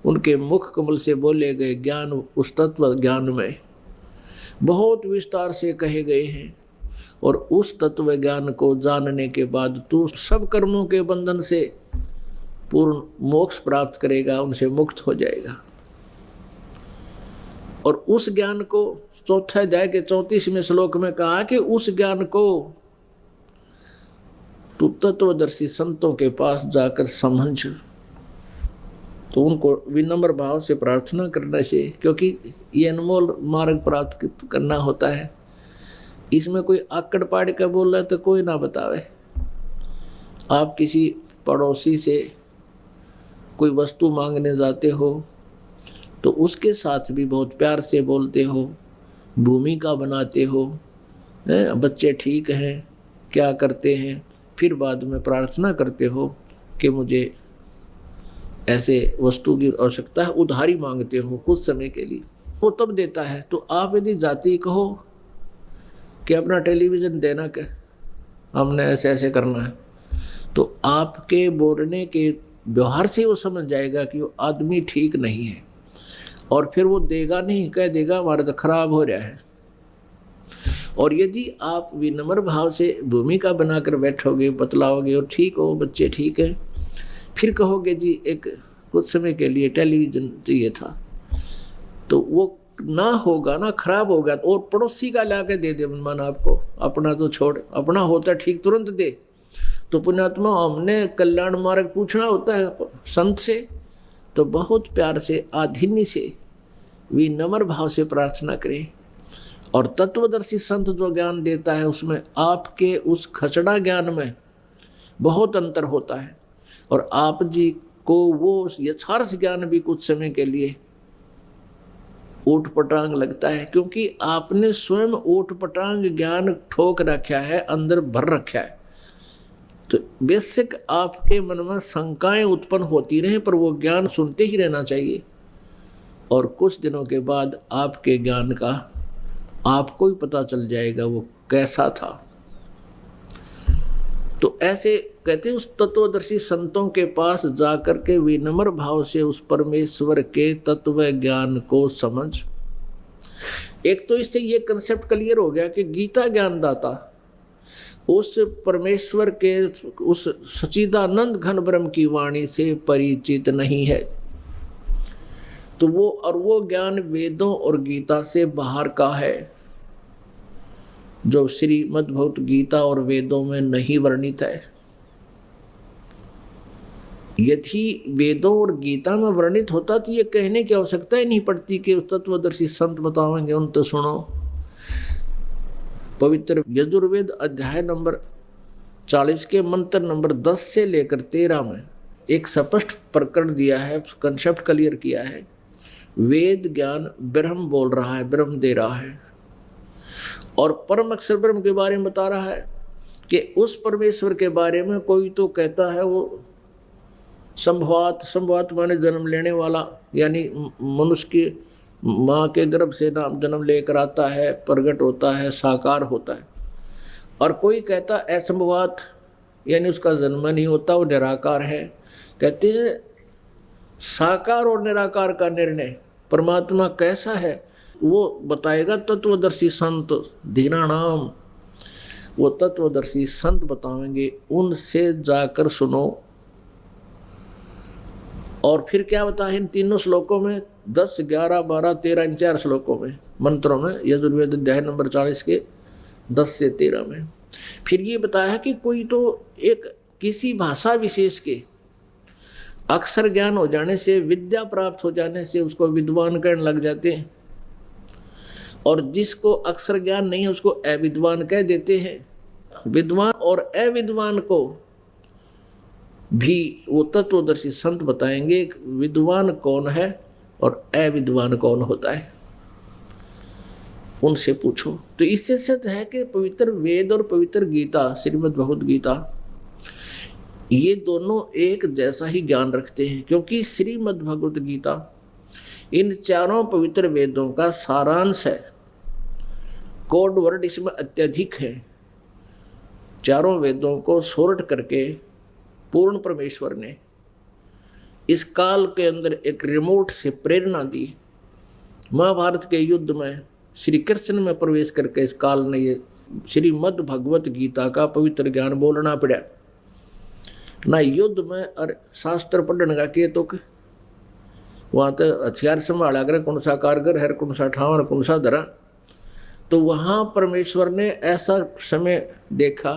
उनके मुख कमल से बोले गए ज्ञान, उस तत्व ज्ञान में बहुत विस्तार से कहे गए हैं। और उस तत्व ज्ञान को जानने के बाद तू सब कर्मों के बंधन से पूर्ण मोक्ष प्राप्त करेगा, उनसे मुक्त हो जाएगा। और उस ज्ञान को चौथा अध्याय के 34वें श्लोक में कहा कि उस ज्ञान को तू तत्वदर्शी संतों के पास जाकर समझ। तो उनको विनम्र भाव से प्रार्थना करना चाहिए, क्योंकि ये अनमोल मार्ग प्राप्त करना होता है। इसमें कोई आकड़ पाड़ के बोल रहा है तो कोई ना बतावे। आप किसी पड़ोसी से कोई वस्तु मांगने जाते हो तो उसके साथ भी बहुत प्यार से बोलते हो, भूमिका बनाते हो, बच्चे ठीक हैं, क्या करते हैं, फिर बाद में प्रार्थना करते हो कि मुझे ऐसे वस्तु की आवश्यकता है, उधारी मांगते हो कुछ समय के लिए, वो तब देता है। तो आप यदि जाति कहो कि अपना टेलीविज़न देना, क्या हमने ऐसे ऐसे करना है, तो आपके बोलने के व्यवहार से वो समझ जाएगा कि वो आदमी ठीक नहीं है, और फिर वो देगा नहीं, कह देगा हमारा तो खराब हो रहा है। और यदि आप विनम्र भाव से भूमिका बनाकर बैठोगे, बतलाओगे और ठीक हो बच्चे ठीक है, फिर कहोगे जी एक कुछ समय के लिए टेलीविज़न चाहिए था, तो वो ना होगा ना, खराब होगा। और पड़ोसी का ला के दे दे मन आपको, अपना तो छोड़, अपना होता ठीक तुरंत दे। तो पुण्यात्मा हमने कल्याण मार्ग पूछना होता है संत से, तो बहुत प्यार से आधिन्य से विनम्र भाव से प्रार्थना करें। और तत्वदर्शी संत जो ज्ञान देता है उसमें आपके उस खचड़ा ज्ञान में बहुत अंतर होता है, और आप जी को वो यथार्थ ज्ञान भी कुछ समय के लिए ऊट पटांग लगता है, क्योंकि आपने स्वयं ऊट पटांग ज्ञान ठोक रखा है, अंदर भर रखा है। तो बेसिक आपके मन में शंकाएं उत्पन्न होती रहे, पर वो ज्ञान सुनते ही रहना चाहिए। और कुछ दिनों के बाद आपके ज्ञान का आपको ही पता चल जाएगा वो कैसा था। तो ऐसे कहते हैं उस तत्वदर्शी संतों के पास जाकर के विनम्र भाव से उस परमेश्वर के तत्व ज्ञान को समझ। एक तो इससे ये कंसेप्ट क्लियर हो गया कि गीता ज्ञानदाता उस परमेश्वर के उस सच्चिदानंद घन ब्रह्म की वाणी से परिचित नहीं है, तो वो ज्ञान वेदों और गीता से बाहर का है, जो श्रीमद् भगवत गीता और वेदों में नहीं वर्णित है। यदि वेदों और गीता में वर्णित होता तो ये कहने की आवश्यकता ही नहीं पड़ती कि तत्वदर्शी संत बतावेंगे उन तो सुनो। पवित्र यजुर्वेद अध्याय नंबर 40 के मंत्र नंबर 10 से लेकर 13 में एक स्पष्ट प्रकरण दिया है, कंसेप्ट क्लियर किया है। वेद ज्ञान ब्रह्म बोल रहा है, ब्रह्म दे रहा है, और परम अक्षर ब्रह्म के बारे में बता रहा है कि उस परमेश्वर के बारे में कोई तो कहता है वो संभवात माने जन्म लेने वाला, यानी मनुष्य की माँ के गर्भ से नाम जन्म लेकर आता है, प्रकट होता है, साकार होता है। और कोई कहता असंभवात, यानी उसका जन्म नहीं होता, वो निराकार है। कहते हैं साकार और निराकार का निर्णय परमात्मा कैसा है वो बताएगा तत्वदर्शी संत धीराणाम। वो तत्वदर्शी संत बताएंगे, उनसे जाकर सुनो। और फिर क्या बता है इन तीनों श्लोकों में, 10, 11, 12, 13, इन 4 श्लोकों में, मंत्रों में, यजुर्वेद अध्याय नंबर 40 के 10 से 13 में फिर ये बताया कि कोई तो एक किसी भाषा विशेष के अक्षर ज्ञान हो जाने से, विद्या प्राप्त हो जाने से उसको विद्वान कहने लग जाते हैं, और जिसको अक्षर ज्ञान नहीं है उसको अविद्वान कह देते हैं। विद्वान और अविद्वान को भी वो तत्वदर्शी संत बताएंगे। विद्वान कौन है और अविद्वान कौन होता है, उनसे पूछो। तो इससे सिद्ध है कि पवित्र वेद और पवित्र गीता, श्रीमद् भगवत गीता, ये दोनों एक जैसा ही ज्ञान रखते हैं, क्योंकि श्रीमद् भगवत गीता इन चारों पवित्र वेदों का सारांश है। कोड वर्ड इसमें अत्यधिक है। चारों वेदों को सोर्ट करके पूर्ण परमेश्वर ने इस काल के अंदर एक रिमोट से प्रेरणा दी। महाभारत के युद्ध में श्री कृष्ण में प्रवेश करके इस काल ने ये श्रीमद् भगवत गीता का पवित्र ज्ञान बोलना पड़ा। ना युद्ध में और शास्त्र पढ़ने का के तो वहाँ तो हथियार संभाला कर, कौन सा कारगर है, कौन सा ठावर, कौन सा धरा। तो वहाँ परमेश्वर ने ऐसा समय देखा,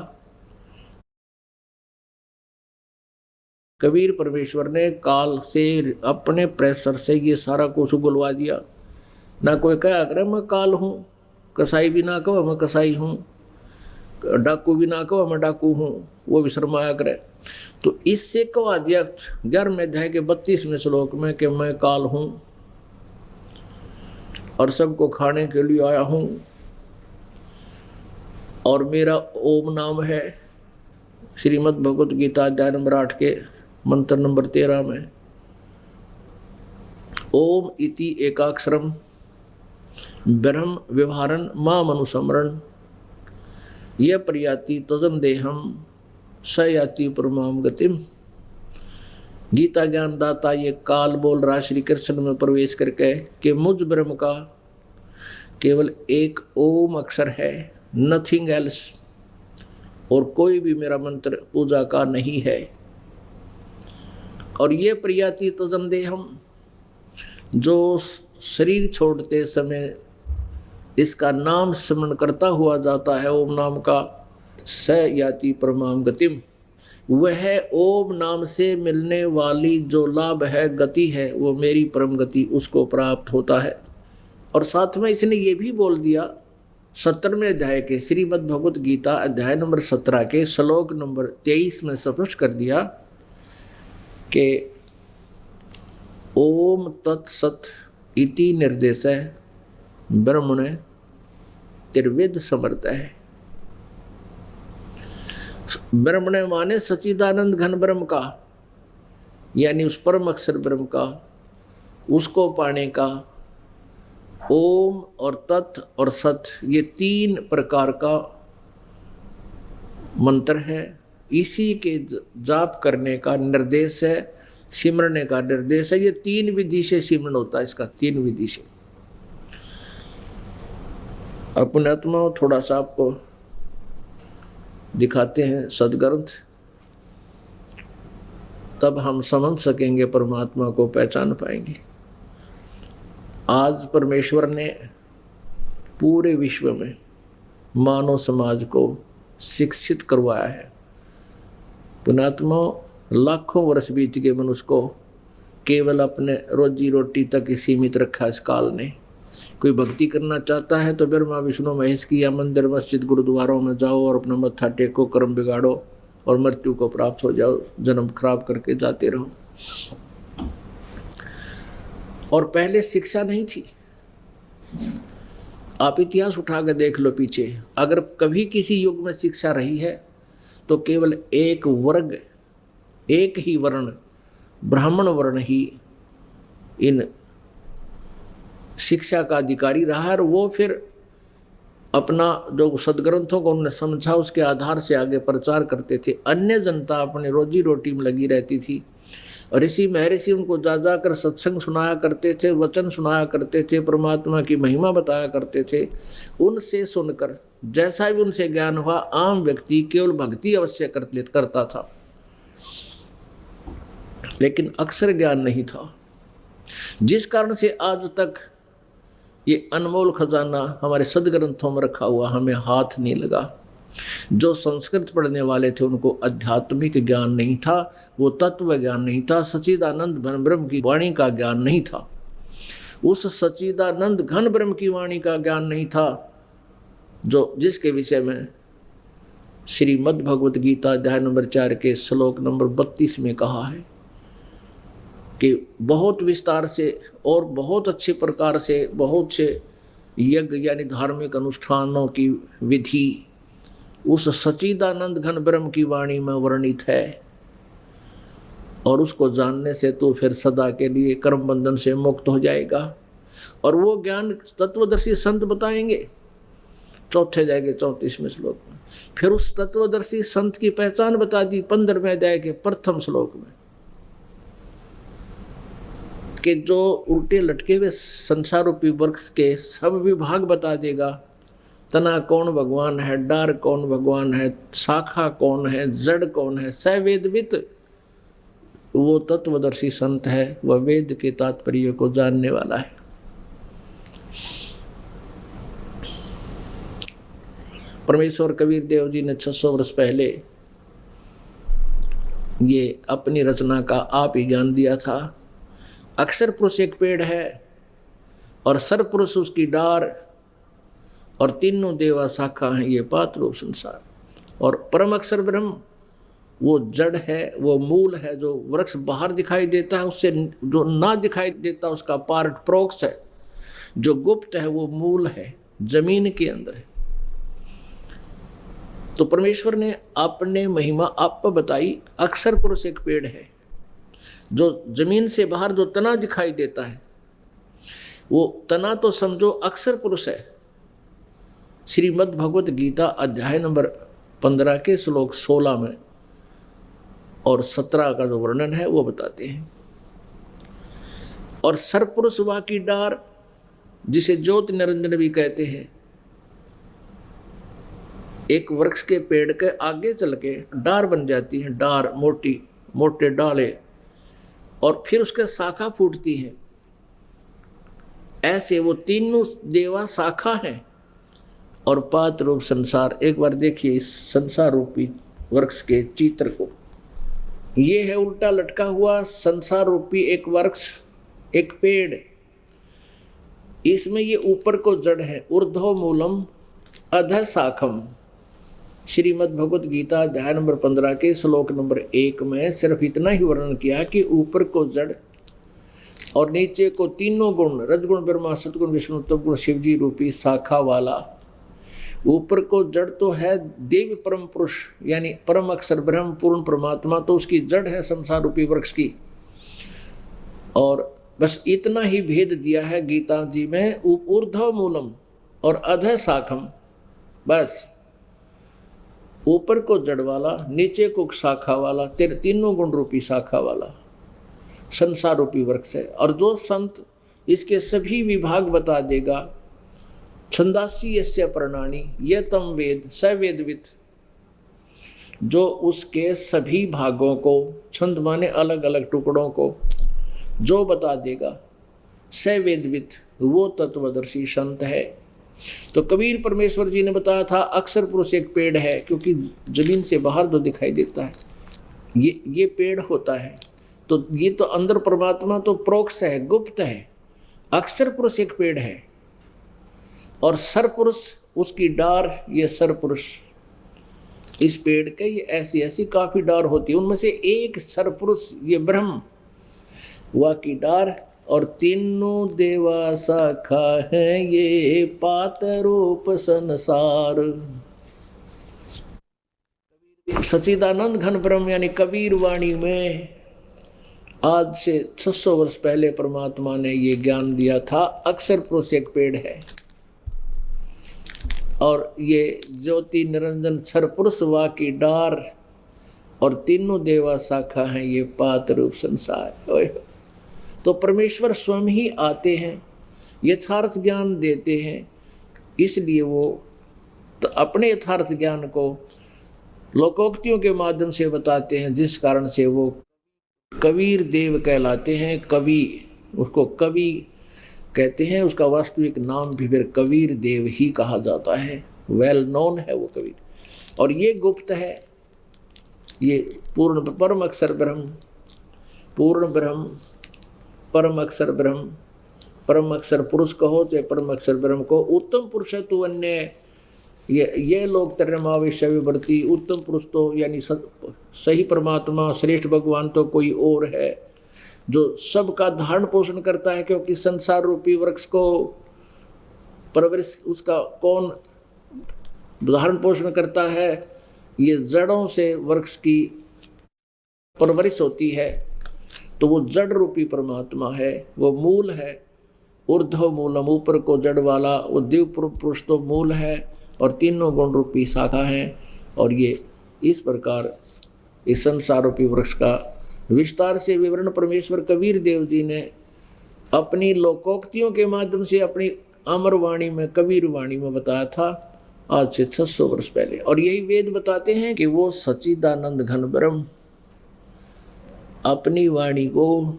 कबीर परमेश्वर ने काल से अपने प्रेशर से ये सारा कुछ उगलवा दिया। ना कोई कहा करे मैं काल हूँ, कसाई भी ना कहो मैं कसाई हूँ, डाकू भी ना कहो मैं डाकू हूँ, वो भी शर्माया करे। तो इससे कहा दिया 11वें अध्याय के 32वें श्लोक में कि मैं काल हूँ और सबको खाने के लिए आया हूँ, और मेरा ओम नाम है। श्रीमद् भगवत गीता अध्याय नंबर 8 के मंत्र नंबर 13 में ओम इति एकाक्षरम ब्रह्म व्यवहारन माम अनुसमरण यह प्रयाति तजम देहम स याति परमाम गतिम। गीता ज्ञान दाता ये काल बोल रहा श्री कृष्ण में प्रवेश करके कि मुझ ब्रह्म का केवल एक ओम अक्षर है, नथिंग एल्स, और कोई भी मेरा मंत्र पूजा का नहीं है। और ये प्रयाति तजम देहम, जो शरीर छोड़ते समय इसका नाम स्मरण करता हुआ जाता है ओम नाम का, स याति परमाम गतिम, वह ओम नाम से मिलने वाली जो लाभ है, गति है, वो मेरी परम गति उसको प्राप्त होता है। और साथ में इसने ये भी बोल दिया 17वें अध्याय के श्रीमद् भगवत गीता अध्याय नंबर 17 के श्लोक नंबर 23 में स्पष्ट कर दिया कि ओम तत्सत इति निर्देश ब्रह्मणे त्रिविध समर्थ है। ब्रह्मणे माने सच्चिदानंद घन ब्रह्म का, यानी उस परम अक्षर ब्रह्म का, उसको पाने का ओम और तत् और सत ये 3 प्रकार का मंत्र है। इसी के जाप करने का निर्देश है, सिमरने का निर्देश है। ये 3 विधि से सिमरन होता है, इसका 3 विधि से। अपने आत्मा थोड़ा सा आपको दिखाते हैं सदग्रंथ, तब हम समझ सकेंगे, परमात्मा को पहचान पाएंगे। आज परमेश्वर ने पूरे विश्व में मानव समाज को शिक्षित करवाया है। पुणात्मा लाखों वर्ष बीत गए, मनुष्य को केवल अपने रोजी रोटी तक ही सीमित रखा इस काल ने। कोई भक्ति करना चाहता है तो ब्रह्मा विष्णु महेश की या मंदिर मस्जिद गुरुद्वारों में जाओ और अपना मत्था टेको, कर्म बिगाड़ो और मृत्यु को प्राप्त हो जाओ, जन्म खराब करके जाते रहो। और पहले शिक्षा नहीं थी। आप इतिहास उठा कर देख लो पीछे, अगर कभी किसी युग में शिक्षा रही है तो केवल एक वर्ग, एक ही वर्ण, ब्राह्मण वर्ण ही इन शिक्षा का अधिकारी रहा है। और वो फिर अपना जो सदग्रंथों को उन्होंने समझा उसके आधार से आगे प्रचार करते थे। अन्य जनता अपने रोजी रोटी में लगी रहती थी। ऋषि महर्षि उनको जा जाकर सत्संग सुनाया करते थे, वचन सुनाया करते थे, परमात्मा की महिमा बताया करते थे। उनसे सुनकर जैसा भी उनसे ज्ञान हुआ, आम व्यक्ति केवल भक्ति अवश्य करता था, लेकिन अक्षर ज्ञान नहीं था। जिस कारण से आज तक ये अनमोल खजाना हमारे सदग्रंथों में रखा हुआ हमें हाथ नहीं लगा। जो संस्कृत पढ़ने वाले थे उनको आध्यात्मिक ज्ञान नहीं था, वो तत्व ज्ञान नहीं था, सच्चिदानंद घन ब्रह्म की वाणी का ज्ञान नहीं था। उस सच्चिदानंद घन ब्रह्म की वाणी का ज्ञान नहीं था जो जिसके विषय में श्रीमद् भगवत गीता अध्याय नंबर 4 के श्लोक नंबर 32 में कहा है कि बहुत विस्तार से और बहुत अच्छे प्रकार से बहुत से यज्ञ यानी धार्मिक अनुष्ठानों की विधि उस सच्चिदानंद घन ब्रह्म की वाणी में वर्णित है। और उसको जानने से तो फिर सदा के लिए कर्म बंधन से मुक्त हो जाएगा। और वो ज्ञान तत्वदर्शी संत बताएंगे चौथे अध्याय के 34वें श्लोक में। फिर उस तत्वदर्शी संत की पहचान बता दी 15वें अध्याय के प्रथम श्लोक में, कि जो उल्टे लटके हुए संसार रूपी वृक्ष के सब विभाग बता देगा। तना कौन भगवान है, डार कौन भगवान है, शाखा कौन है, जड़ कौन है, सवेदवित वो तत्वदर्शी संत है। वह वेद के तात्पर्य को जानने वाला है। परमेश्वर कबीर देव जी ने 600 वर्ष पहले ये अपनी रचना का आप ही ज्ञान दिया था। अक्षर पुरुष एक पेड़ है और सर पुरुष उसकी डार और तीनों देवा शाखा हैं, ये पात रूप संसार। और परम अक्षर ब्रह्म वो जड़ है, वो मूल है। जो वृक्ष बाहर दिखाई देता है उससे जो ना दिखाई देता उसका पार्ट प्रोक्स है। जो गुप्त है वो मूल है, जमीन के अंदर है। तो परमेश्वर ने अपने महिमा आप पर बताई। अक्षर पुरुष एक पेड़ है, जो जमीन से बाहर जो तना दिखाई देता है वो तना तो समझो अक्षर पुरुष है। श्रीमद् भगवत गीता अध्याय नंबर 15 के श्लोक 16 में और 17 का जो वर्णन है वो बताते हैं। और सरपुरुष वा की डार, जिसे ज्योति निरंजन भी कहते हैं, एक वृक्ष के पेड़ के आगे चल के डार बन जाती है। डार मोटी मोटे डाले और फिर उसके शाखा फूटती है। ऐसे वो तीनों देवा शाखा हैं और पात रूप संसार। एक बार देखिए इस संसार रूपी वृक्ष के चित्र को। ये है उल्टा लटका हुआ संसार रूपी एक वृक्ष, एक पेड़। इसमें ये ऊपर को जड़ है, ऊर्ध्व मूलम अधः शाखम। श्रीमद् भगवत गीता अध्याय नंबर 15 के श्लोक नंबर 1 में सिर्फ इतना ही वर्णन किया कि ऊपर को जड़ और नीचे को तीनों गुण, रजगुण ब्रह्मा, सतगुण विष्णु, तपगुण शिव जी रूपी शाखा वाला। ऊपर को जड़ तो है देव परम पुरुष यानी परम अक्षर ब्रह्म पूर्ण परमात्मा, तो उसकी जड़ है संसार रूपी वृक्ष की। और बस इतना ही भेद दिया है गीता जी में, ऊर्ध्व मूलम और अधः शाखम। बस ऊपर को जड़ वाला, नीचे को शाखा वाला, तीनों गुण रूपी शाखा वाला संसार रूपी वृक्ष है। और जो संत इसके सभी विभाग बता देगा, छंदासी यस्य प्रणानी ये तम वेद स वेदवित, जो उसके सभी भागों को, छंद माने अलग अलग टुकड़ों को, जो बता देगा स वेदवित, वो तत्वदर्शी संत है। तो कबीर परमेश्वर जी ने बताया था अक्षर पुरुष एक पेड़ है, क्योंकि जमीन से बाहर जो दिखाई देता है ये पेड़ होता है। तो ये तो अंदर परमात्मा तो प्रोक्ष है, गुप्त है। अक्षर पुरुष एक पेड़ है और सर पुरुष उसकी डार, ये सर पुरुष। इस पेड़ के ये ऐसी ऐसी काफी डार होती है, उनमें से एक सर पुरुष ये ब्रह्म, वह की डार और तीनों देवा शाखा है ये पात रूप संसार। सच्चिदानंद घन ब्रह्म यानी कबीर वाणी में आज से 600 वर्ष पहले परमात्मा ने ये ज्ञान दिया था। अक्षर पुरुष एक पेड़ है और ये ज्योति निरंजन सरपुरुष वा की डार और तीनों देवा शाखा हैं ये पात रूप संसार। तो परमेश्वर स्वयं ही आते हैं, यथार्थ ज्ञान देते हैं। इसलिए वो तो अपने यथार्थ ज्ञान को लोकोक्तियों के माध्यम से बताते हैं, जिस कारण से वो कबीर देव कहलाते हैं। कवि, उसको कवि कहते हैं, उसका वास्तविक नाम भी फिर कबीर देव ही कहा जाता है। वेल नोन है वो कबीर। और ये गुप्त है, ये पूर्ण परम अक्षर ब्रह्म, पूर्ण ब्रह्म, परम अक्षर ब्रह्म, परम अक्षर पुरुष कहो चाहे परम अक्षर ब्रह्म को। उत्तम पुरुष है तो अन्य ये लोग तरमावेश विवर्ती। उत्तम पुरुष तो यानी सही परमात्मा, श्रेष्ठ भगवान तो कोई और है जो सबका धारण पोषण करता है, क्योंकि संसार रूपी वृक्ष को परवरिश उसका कौन धारण पोषण करता है? ये जड़ों से वृक्ष की परवरिश होती है। तो वो जड़ रूपी परमात्मा है, वो मूल है। ऊर्ध्व मूलम, ऊपर को जड़ वाला, वो दिव्य पुरुष तो मूल है और तीनों गुण रूपी शाखा है। और ये इस प्रकार इस संसार रूपी वृक्ष का विस्तार से विवरण परमेश्वर कबीर देव जी ने अपनी लोकोक्तियों के माध्यम से अपनी अमर वाणी में, कबीर वाणी में बताया था आज से 600 वर्ष पहले। और यही वेद बताते हैं कि वो सच्चिदानंद घन ब्रह्म अपनी वाणी को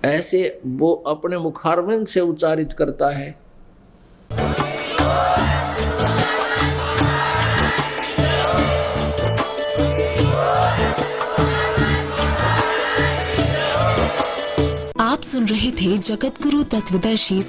ऐसे वो अपने मुखारविंद से उच्चारित करता है। आप सुन रहे थे जगत गुरु तत्वदर्शी